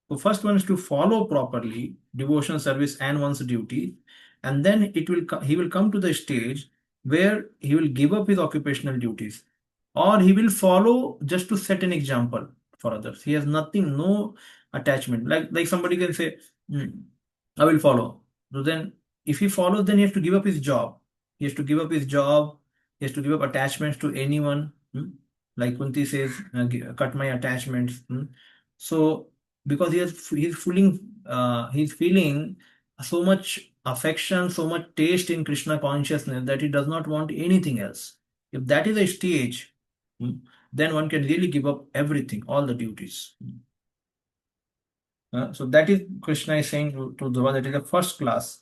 So first one is to follow properly devotional service and one's duty, and then he will come to the stage where he will give up his occupational duties, or he will follow just to set an example for others. He has nothing, no attachment. Like somebody can say, I will follow. So then if he follows, then he has to give up his job. He has to give up his job. He has to give up attachments to anyone. Like Kunti says, cut my attachments. So because he's feeling so much affection, so much taste in Krishna consciousness that he does not want anything else. If that is a stage, then one can really give up everything, all the duties. So that is Krishna is saying to Dhruva that is a first class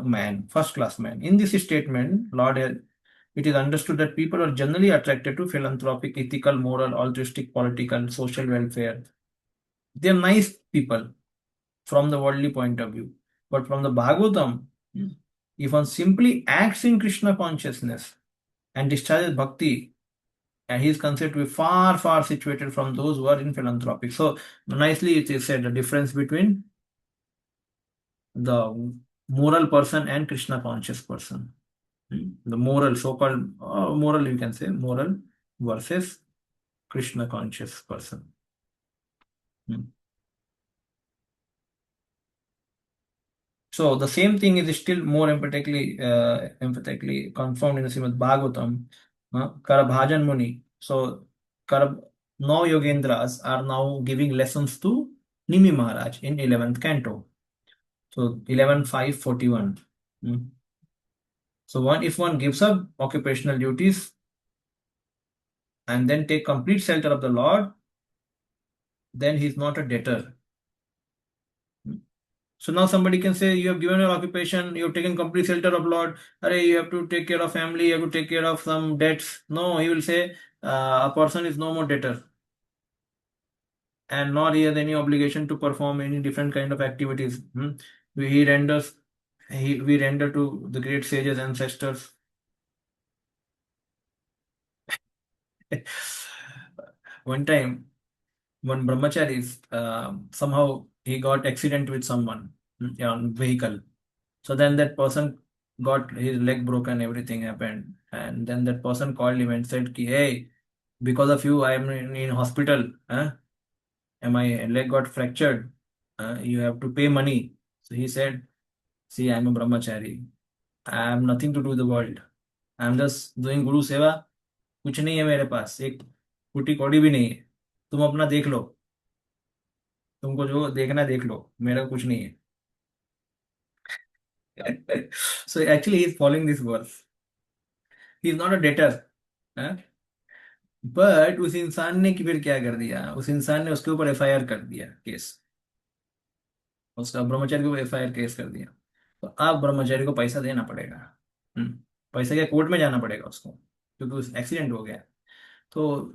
man, first class man. In this statement, it is understood that people are generally attracted to philanthropic, ethical, moral, altruistic, political, social welfare. They are nice people from the worldly point of view. But from the Bhagavatam, if one simply acts in Krishna consciousness and discharges bhakti, and he is considered to be far, far situated from those who are in philanthropic. So nicely it is said the difference between the moral person and Krishna conscious person. The moral, so-called moral, you can say, moral versus Krishna conscious person. So the same thing is still more emphatically confirmed in the Srimad Bhagavatam. Karabhajan Muni. So now Yogendras are now giving lessons to Nimi Maharaj in 11th canto. So 11.5.41. So if one gives up occupational duties and then take complete shelter of the Lord, then he is not a debtor. So now somebody can say, you have given your occupation, you have taken complete shelter of Lord, you have to take care of family, you have to take care of some debts. No, he will say, a person is no more debtor. And nor he has any obligation to perform any different kind of activities. We render to the great sages, ancestors. One time, one brahmachari somehow he got accident with someone on vehicle. So then that person got his leg broken, everything happened. And then that person called him and said, hey, because of you, I am in hospital. And my leg got fractured. You have to pay money. So he said, see, I am a brahmachari. I have nothing to do with the world. I am just doing Guru Seva. कुछ नहीं है मेरे पास एक फूटी कौड़ी भी नहीं है तुम अपना देख लो तुमको जो देखना है देख लो मेरा कुछ नहीं है so actually he is following this verse. He is not a debtor. But उस इंसान ने कि फिर क्या कर दिया उस इंसान ने उसके ऊपर एफआईआर कर दिया केस उसका ब्रह्मचारी के ऊपर एफआईआर केस कर दिया तो अब ब्रह्मचारी को पैसा देना पड़ेगा पैसा क्या कोर्ट में जाना पड़ेगा उसको क्योंकि उस एक्सीडेंट हो गया तो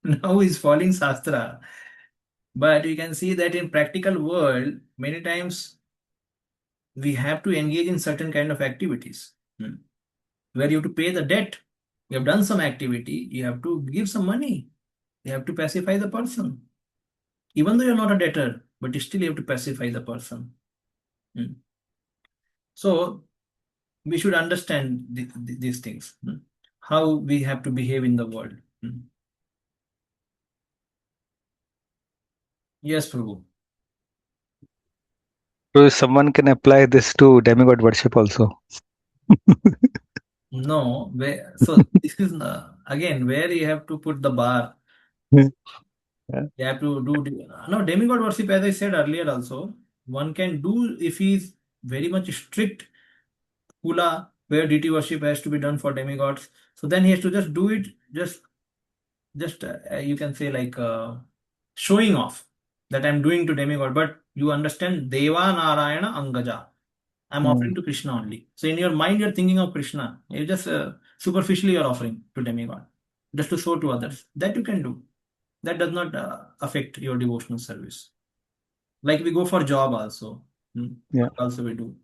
now is following Shastra. But you can see that in practical world, many times we have to engage in certain kind of activities where you have to pay the debt. You have done some activity, you have to give some money. You have to pacify the person. Even though you're not a debtor, but still you have to pacify the person. So we should understand these things, how we have to behave in the world. Yes, Prabhu. So someone can apply this to demigod worship also. No, so this is again where you have to put the bar. Yeah. You have to do no demigod worship, as I said earlier also. One can do if he is very much strict Kula, where deity worship has to be done for demigods. So then he has to just do it, just you can say like showing off that I'm doing to demigod. But you understand Deva Narayana Angaja. I'm offering to Krishna only. So in your mind, you're thinking of Krishna. You just superficially you're offering to demigod, just to show to others. That you can do. That does not affect your devotional service. Like we go for job also. Yeah. Also we do.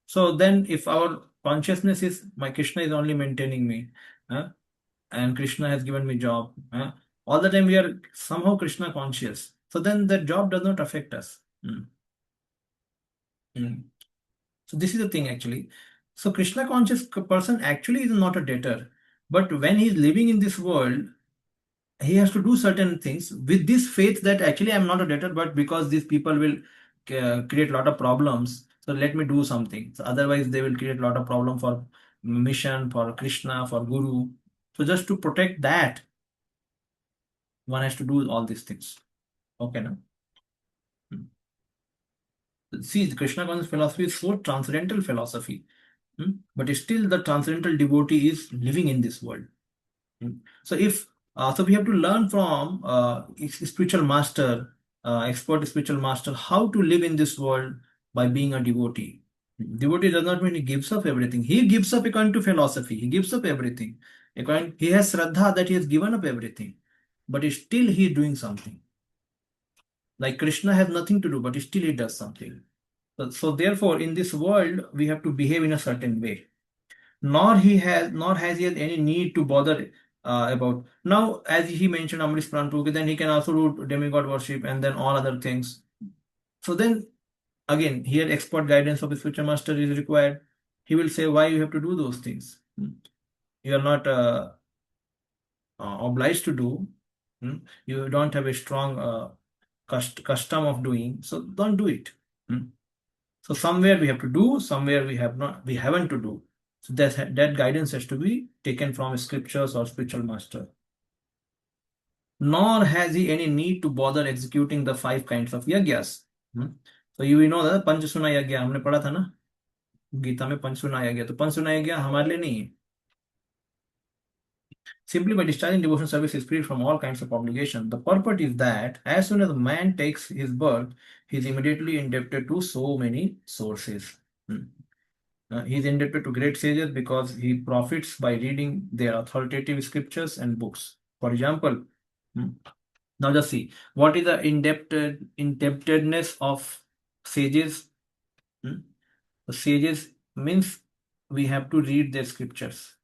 So then if our consciousness is, my Krishna is only maintaining me, and Krishna has given me job, all the time we are somehow Krishna conscious. So then that job does not affect us. So this is the thing actually. So Krishna conscious person actually is not a debtor. But when he is living in this world, he has to do certain things with this faith that actually I'm not a debtor, but because these people will create a lot of problems, so let me do something. So otherwise, they will create a lot of problem for mission, for Krishna, for Guru. So just to protect that, one has to do all these things. Okay, now. See, the Krishna conscious philosophy is so transcendental philosophy, but still the transcendental devotee is living in this world. So if so, we have to learn from spiritual master, expert spiritual master, how to live in this world by being a devotee. Devotee does not mean he gives up everything. He gives up according to philosophy. He gives up everything. He has Shraddha that he has given up everything, but still he is doing something. Like Krishna has nothing to do, but still he does something. So therefore, in this world, we have to behave in a certain way. Nor has he any need to bother about. Now, as he mentioned Amrit Pranpuki, then he can also do demigod worship and then all other things. So then again, here expert guidance of the future master is required. He will say why you have to do those things. You are not obliged to do. You don't have a strong custom of doing, so don't do it. So somewhere we have to do, somewhere we haven't to do. So that guidance has to be taken from scriptures or spiritual master. Nor has he any need to bother executing the 5 kinds of yagyas. So you will know that पंचसुना यज्ञ हमने पढ़ा था ना गीता में पंचसुना यज्ञ तो पंचसुना यज्ञ हमारे लिए नहीं है. Simply by discharging devotional service is free from all kinds of obligation. The purport is that as soon as a man takes his birth, he is immediately indebted to so many sources. He is indebted to great sages because he profits by reading their authoritative scriptures and books. For example, now just see what is the indebtedness of sages. The sages means we have to read their scriptures.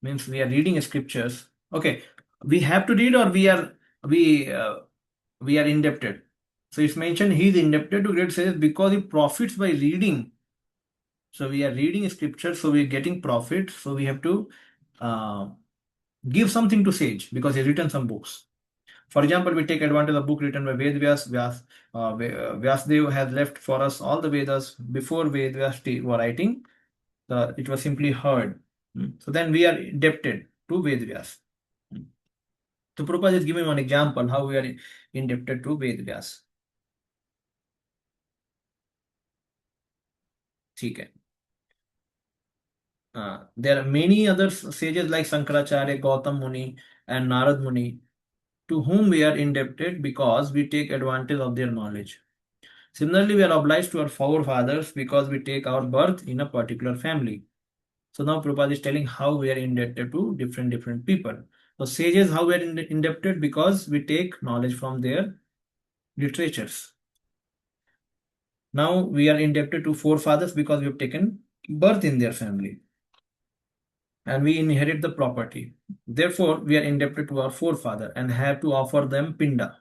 Means we are reading scriptures. Okay, we have to read or we are indebted. So it's mentioned he is indebted to great sages because he profits by reading. So we are reading scripture, so we are getting profit. So we have to give something to sage because he has written some books. For example, we take advantage of a book written by Ved Vyas. Vyasdev has left for us all the Vedas before Ved Vyas were writing. It was simply heard. So then we are indebted to Ved Vyas. So Prabhupada is giving one example how we are indebted to Ved Vyas. Okay. There are many other sages like Sankaracharya, Gautam Muni, and Narad Muni, to whom we are indebted because we take advantage of their knowledge. Similarly, we are obliged to our forefathers because we take our birth in a particular family. So now Prabhupada is telling how we are indebted to different people. So sages, how we are indebted because we take knowledge from their literatures. Now we are indebted to forefathers because we have taken birth in their family and we inherit the property. Therefore, we are indebted to our forefather and have to offer them pinda,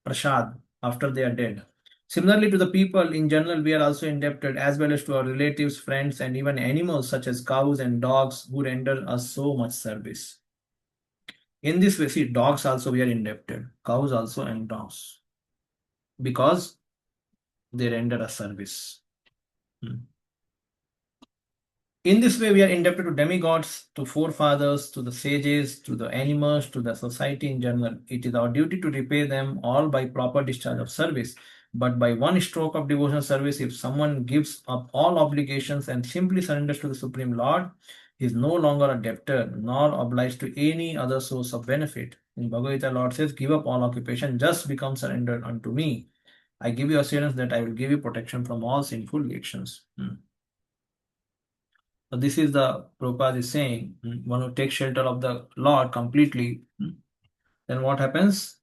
prasad, after they are dead. Similarly to the people in general, we are also indebted as well as to our relatives, friends, and even animals such as cows and dogs who render us so much service. In this way, see, dogs also we are indebted, cows also and dogs, because they render us service. In this way, we are indebted to demigods, to forefathers, to the sages, to the animals, to the society in general. It is our duty to repay them all by proper discharge of service. But by one stroke of devotional service, if someone gives up all obligations and simply surrenders to the Supreme Lord, he is no longer a debtor, nor obliged to any other source of benefit. In Bhagavad Gita, Lord says, give up all occupation, just become surrendered unto me. I give you assurance that I will give you protection from all sinful actions. So this is the Prabhupada is saying, one who takes shelter of the Lord completely, then what happens?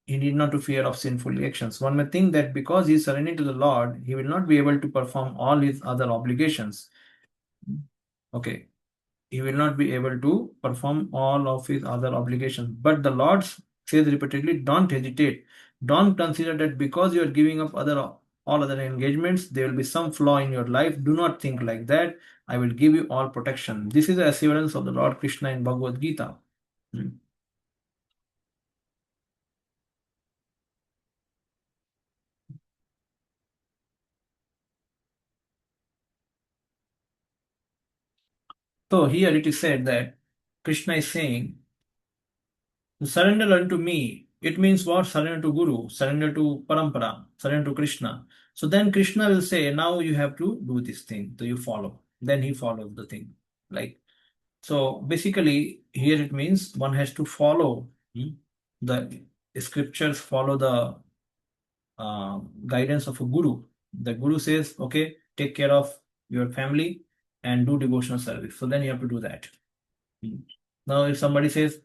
He need not to fear of sinful actions. One may think that because he is surrendering to the Lord, he will not be able to perform all his other obligations. Okay. He will not be able to perform all of his other obligations. But the Lord says repeatedly, don't hesitate. Don't consider that because you are giving up all other engagements, there will be some flaw in your life. Do not think like that. I will give you all protection. This is the assurance of the Lord Krishna in Bhagavad Gita. Hmm. So here it is said that Krishna is saying, surrender unto me. It means what? Surrender to Guru, surrender to Parampara, surrender to Krishna. So then Krishna will say, now you have to do this thing. So you follow. Then he follows the thing. Like, so basically here it means one has to follow the scriptures, follow the guidance of a guru. The guru says, okay, take care of your family and do devotional service. So then you have to do that. Now, if somebody says,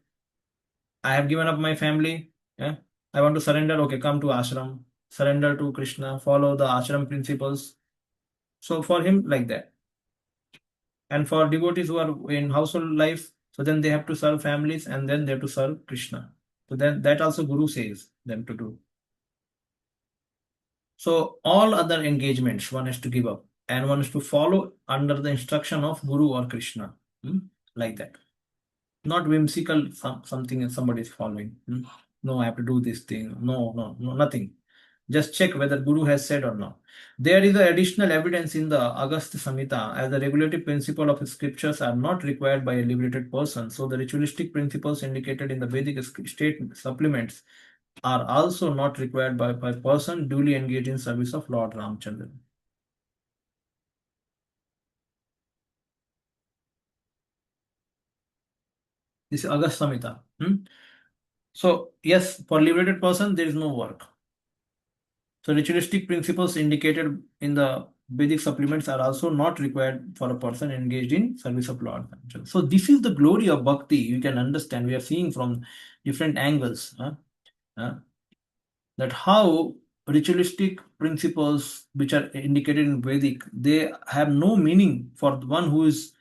I have given up my family, yeah, I want to surrender, okay, come to ashram, surrender to Krishna, follow the ashram principles. So for him, like that. And for devotees who are in household life, so then they have to serve families and then they have to serve Krishna. So then that also Guru says them to do. So all other engagements one has to give up and one has to follow under the instruction of Guru or Krishna. Like that. Not whimsical something somebody is following. No, I have to do this thing. No, nothing. Just check whether Guru has said or not. There is additional evidence in the Agastya Samhita as the regulative principle of scriptures are not required by a liberated person. So the ritualistic principles indicated in the Vedic state supplements are also not required by a person duly engaged in service of Lord Ramchandra. This is Agastya Samhita. So yes, for liberated person there is no work. So ritualistic principles indicated in the Vedic supplements are also not required for a person engaged in service of Lord. So this is the glory of bhakti. You can understand. We are seeing from different angles that how ritualistic principles which are indicated in Vedic, they have no meaning for the one who is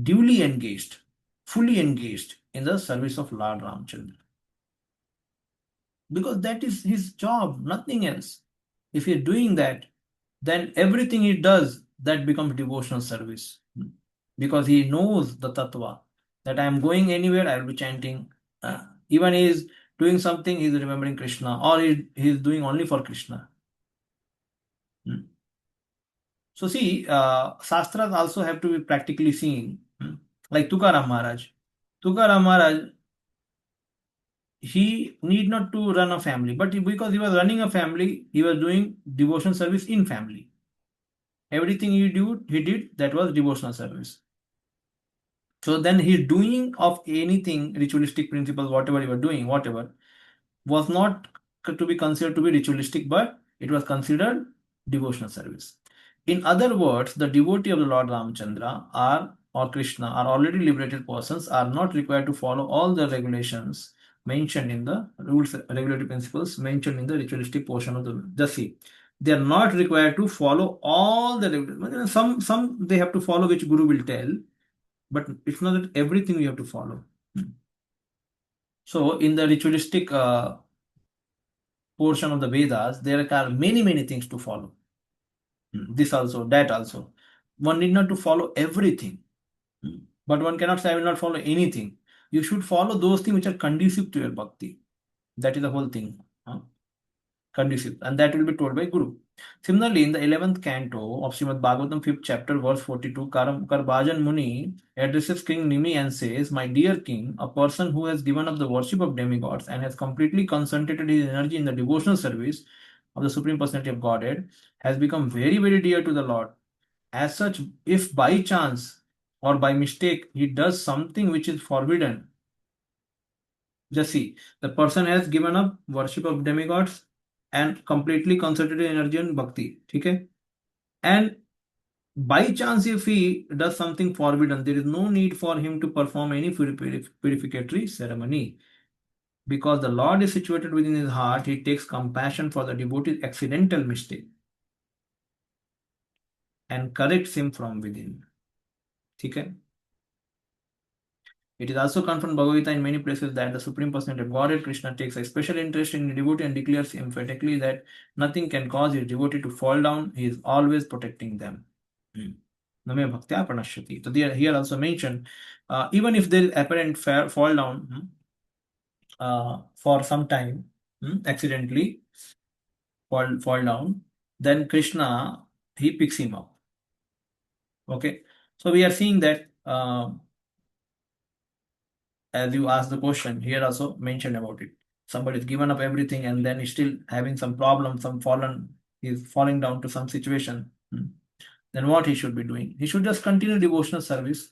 duly engaged, fully engaged in the service of Lord Ramchandra. Because that is his job, nothing else. If he is doing that, then everything he does, that becomes devotional service. Because he knows the tattva, that I am going anywhere, I will be chanting. Even he is doing something, he is remembering Krishna, or he is doing only for Krishna. So see, Shastras also have to be practically seen. Like Tukaram Maharaj. Tukaram Maharaj, he need not to run a family, but because he was running a family, he was doing devotional service in family. Everything he did that was devotional service. So then his doing of anything, ritualistic principles, whatever he was doing, whatever, was not to be considered to be ritualistic, but it was considered devotional service. In other words, the devotee of the Lord Ramchandra or Krishna are already liberated persons, are not required to follow all the regulations mentioned in the rules, regulatory principles mentioned in the ritualistic portion of the Jasi. They are not required to follow all the some they have to follow which Guru will tell, but it's not that everything we have to follow. So in the ritualistic portion of the Vedas, there are many things to follow. This also, that also. One need not to follow everything. But one cannot say, I will not follow anything. You should follow those things which are conducive to your bhakti. That is the whole thing. Conducive. And that will be told by Guru. Similarly, in the 11th canto of Srimad Bhagavatam, 5th chapter, verse 42, Karbajan Muni addresses King Nimi and says, my dear king, a person who has given up the worship of demigods and has completely concentrated his energy in the devotional service of the Supreme Personality of Godhead has become very dear to the Lord. As such, if by chance or by mistake he does something which is forbidden, just see, the person has given up worship of demigods and completely concentrated energy on bhakti. Okay? And by chance, if he does something forbidden, there is no need for him to perform any purificatory ceremony. Because the Lord is situated within his heart, he takes compassion for the devotee's accidental mistake and corrects him from within. Okay? It is also confirmed Bhagavad Gita in many places that the Supreme Personality of Godhead Krishna takes a special interest in the devotee and declares emphatically that nothing can cause his devotee to fall down. He is always protecting them. Name Bhaktya Pranashyati. So here also mentioned even if they'll apparent fall down for some time, accidentally fall down, then Krishna, he picks him up. Okay, so we are seeing that as you asked the question here also mentioned about it. Somebody's given up everything and then is still having some problem, is falling down to some situation. Then what he should be doing? He should just continue devotional service.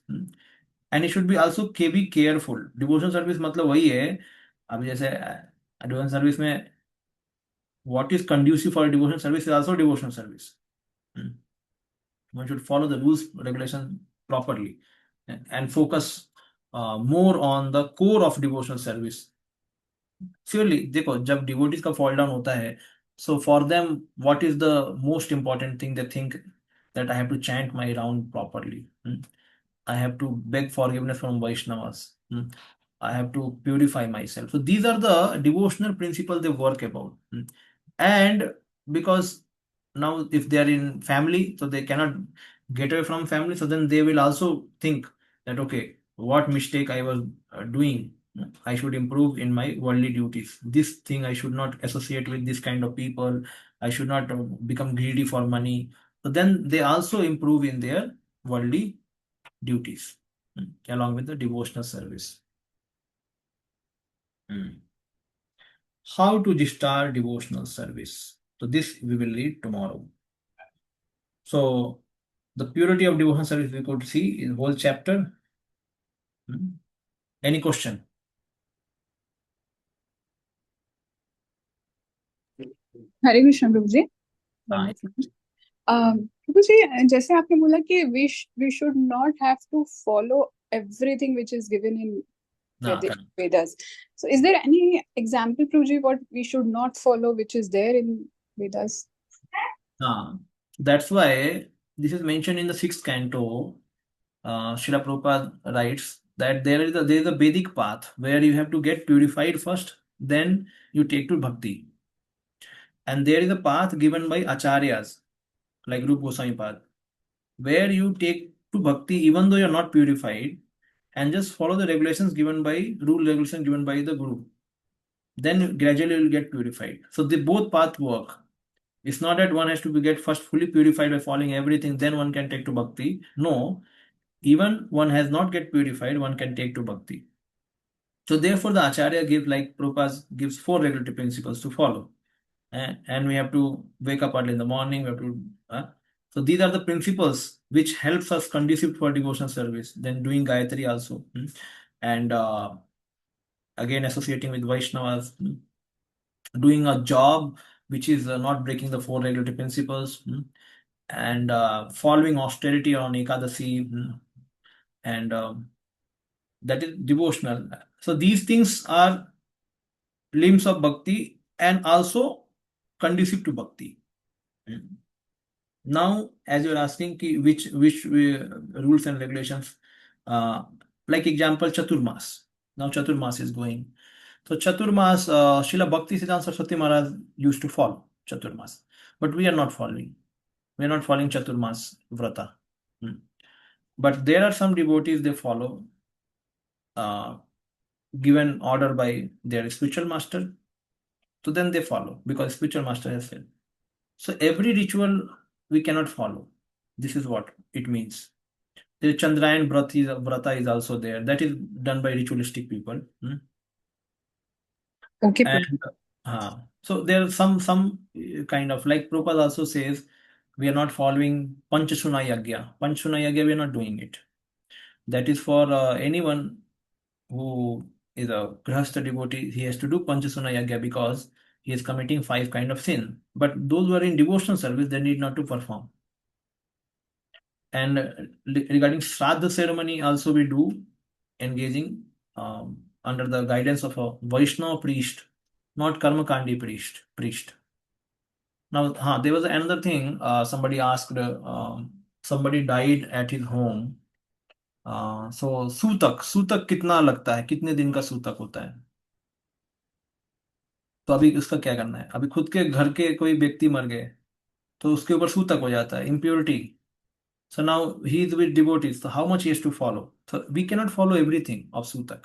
And he should be also be careful. Devotional service मतलब वही है. अभी जैसे devotional service में what is conducive for devotional service is also devotional service. One should follow the rules, regulations properly and focus more on the core of devotional service. Surely, देखो जब devotees का fall down होता है, so for them, what is the most important thing they think that I have to chant my round properly. I have to beg forgiveness from Vaishnavas. I have to purify myself. So these are the devotional principles they work about. And because now if they are in family, so they cannot get away from family, so then they will also think that, okay, what mistake I was doing, I should improve in my worldly duties. This thing I should not associate with this kind of people. I should not become greedy for money. So then they also improve in their worldly duties along with the devotional service. How to start devotional service? So this we will read tomorrow. So the purity of devotional service we could see in whole chapter. Any question? हरे कृष्ण प्रभु जी हाँ. प्रभु जी जैसे आपने बोला कि we should not have to follow everything which is given in correct. Vedas. So is there any example, Prabhuji, what we should not follow which is there in Vedas? That's why this is mentioned in the 6th canto. Srila Prabhupada writes that there is a Vedic path where you have to get purified first, then you take to bhakti. And there is a path given by acharyas like Rupa Goswami path, where you take to bhakti even though you're not purified and just follow the regulations given by regulations given by the guru. Then gradually you'll get purified. So they both paths work. It's not that one has to get first fully purified by following everything, then one can take to bhakti. No, even one has not get purified, one can take to bhakti. So therefore the Acharya gives, like Prabhupada gives 4 regulatory principles to follow. And we have to wake up early in the morning, we have to so these are the principles which helps us conducive for devotional service. Then doing Gayatri also. And again associating with Vaishnavas, doing a job which is not breaking the 4 regulatory principles, and following austerity on Ekadasi, and that is devotional. So these things are limbs of bhakti and also conducive to bhakti. Now, as you're asking which rules and regulations, like example Chaturmas. Now Chaturmas is going. So Chaturmas, Srila Bhakti Siddhanta Saraswati Maharaj used to follow Chaturmas, but we are not following. We are not following Chaturmas Vrata. But there are some devotees they follow, given order by their spiritual master. So then they follow because spiritual master has said. So every ritual we cannot follow. This is what it means. The Chandrayan Vrata is also there. That is done by ritualistic people. Okay. And so there are some kind of, like Prabhupada also says, we are not following Panchasuna Yagya. Panchasuna Yagya, we are not doing it. That is for anyone who is a Grihastha devotee, he has to do Panchasuna Yagya because he is committing 5 kind of sin. But those who are in devotional service, they need not to perform. And regarding Shraddha ceremony, also we do engaging under the guidance of a Vaishnava priest, not Karmakandi priest. Now, there was another thing. Somebody asked. Somebody died at his home. So सूतक कितना लगता है, कितने दिन का सूतक होता है? तो अभी उसका क्या करना है? अभी खुद के घर के कोई व्यक्ति मर गए तो उसके ऊपर सूतक हो जाता है, impurity. So now he is with devotees. So how much he has to follow? So we cannot follow everything of Sutak.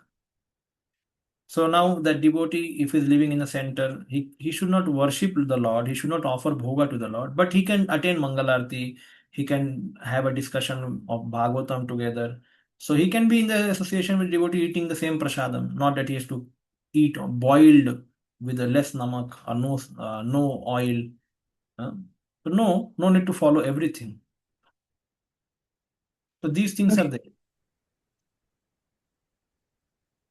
So now that devotee, if he's living in the center, he should not worship the Lord, he should not offer bhoga to the Lord, but he can attend Mangalarti, he can have a discussion of Bhagavatam together. So he can be in the association with devotee eating the same prasadam, not that he has to eat boiled with a less namak or no oil. So no need to follow everything. So these things are Okay. there.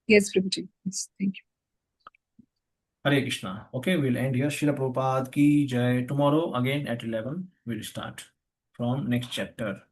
Yes, Prabhuji. Yes, thank you. Hare Krishna. Okay, we'll end here. Srila Prabhupada ki jai. Tomorrow again at 11 we'll start from next chapter.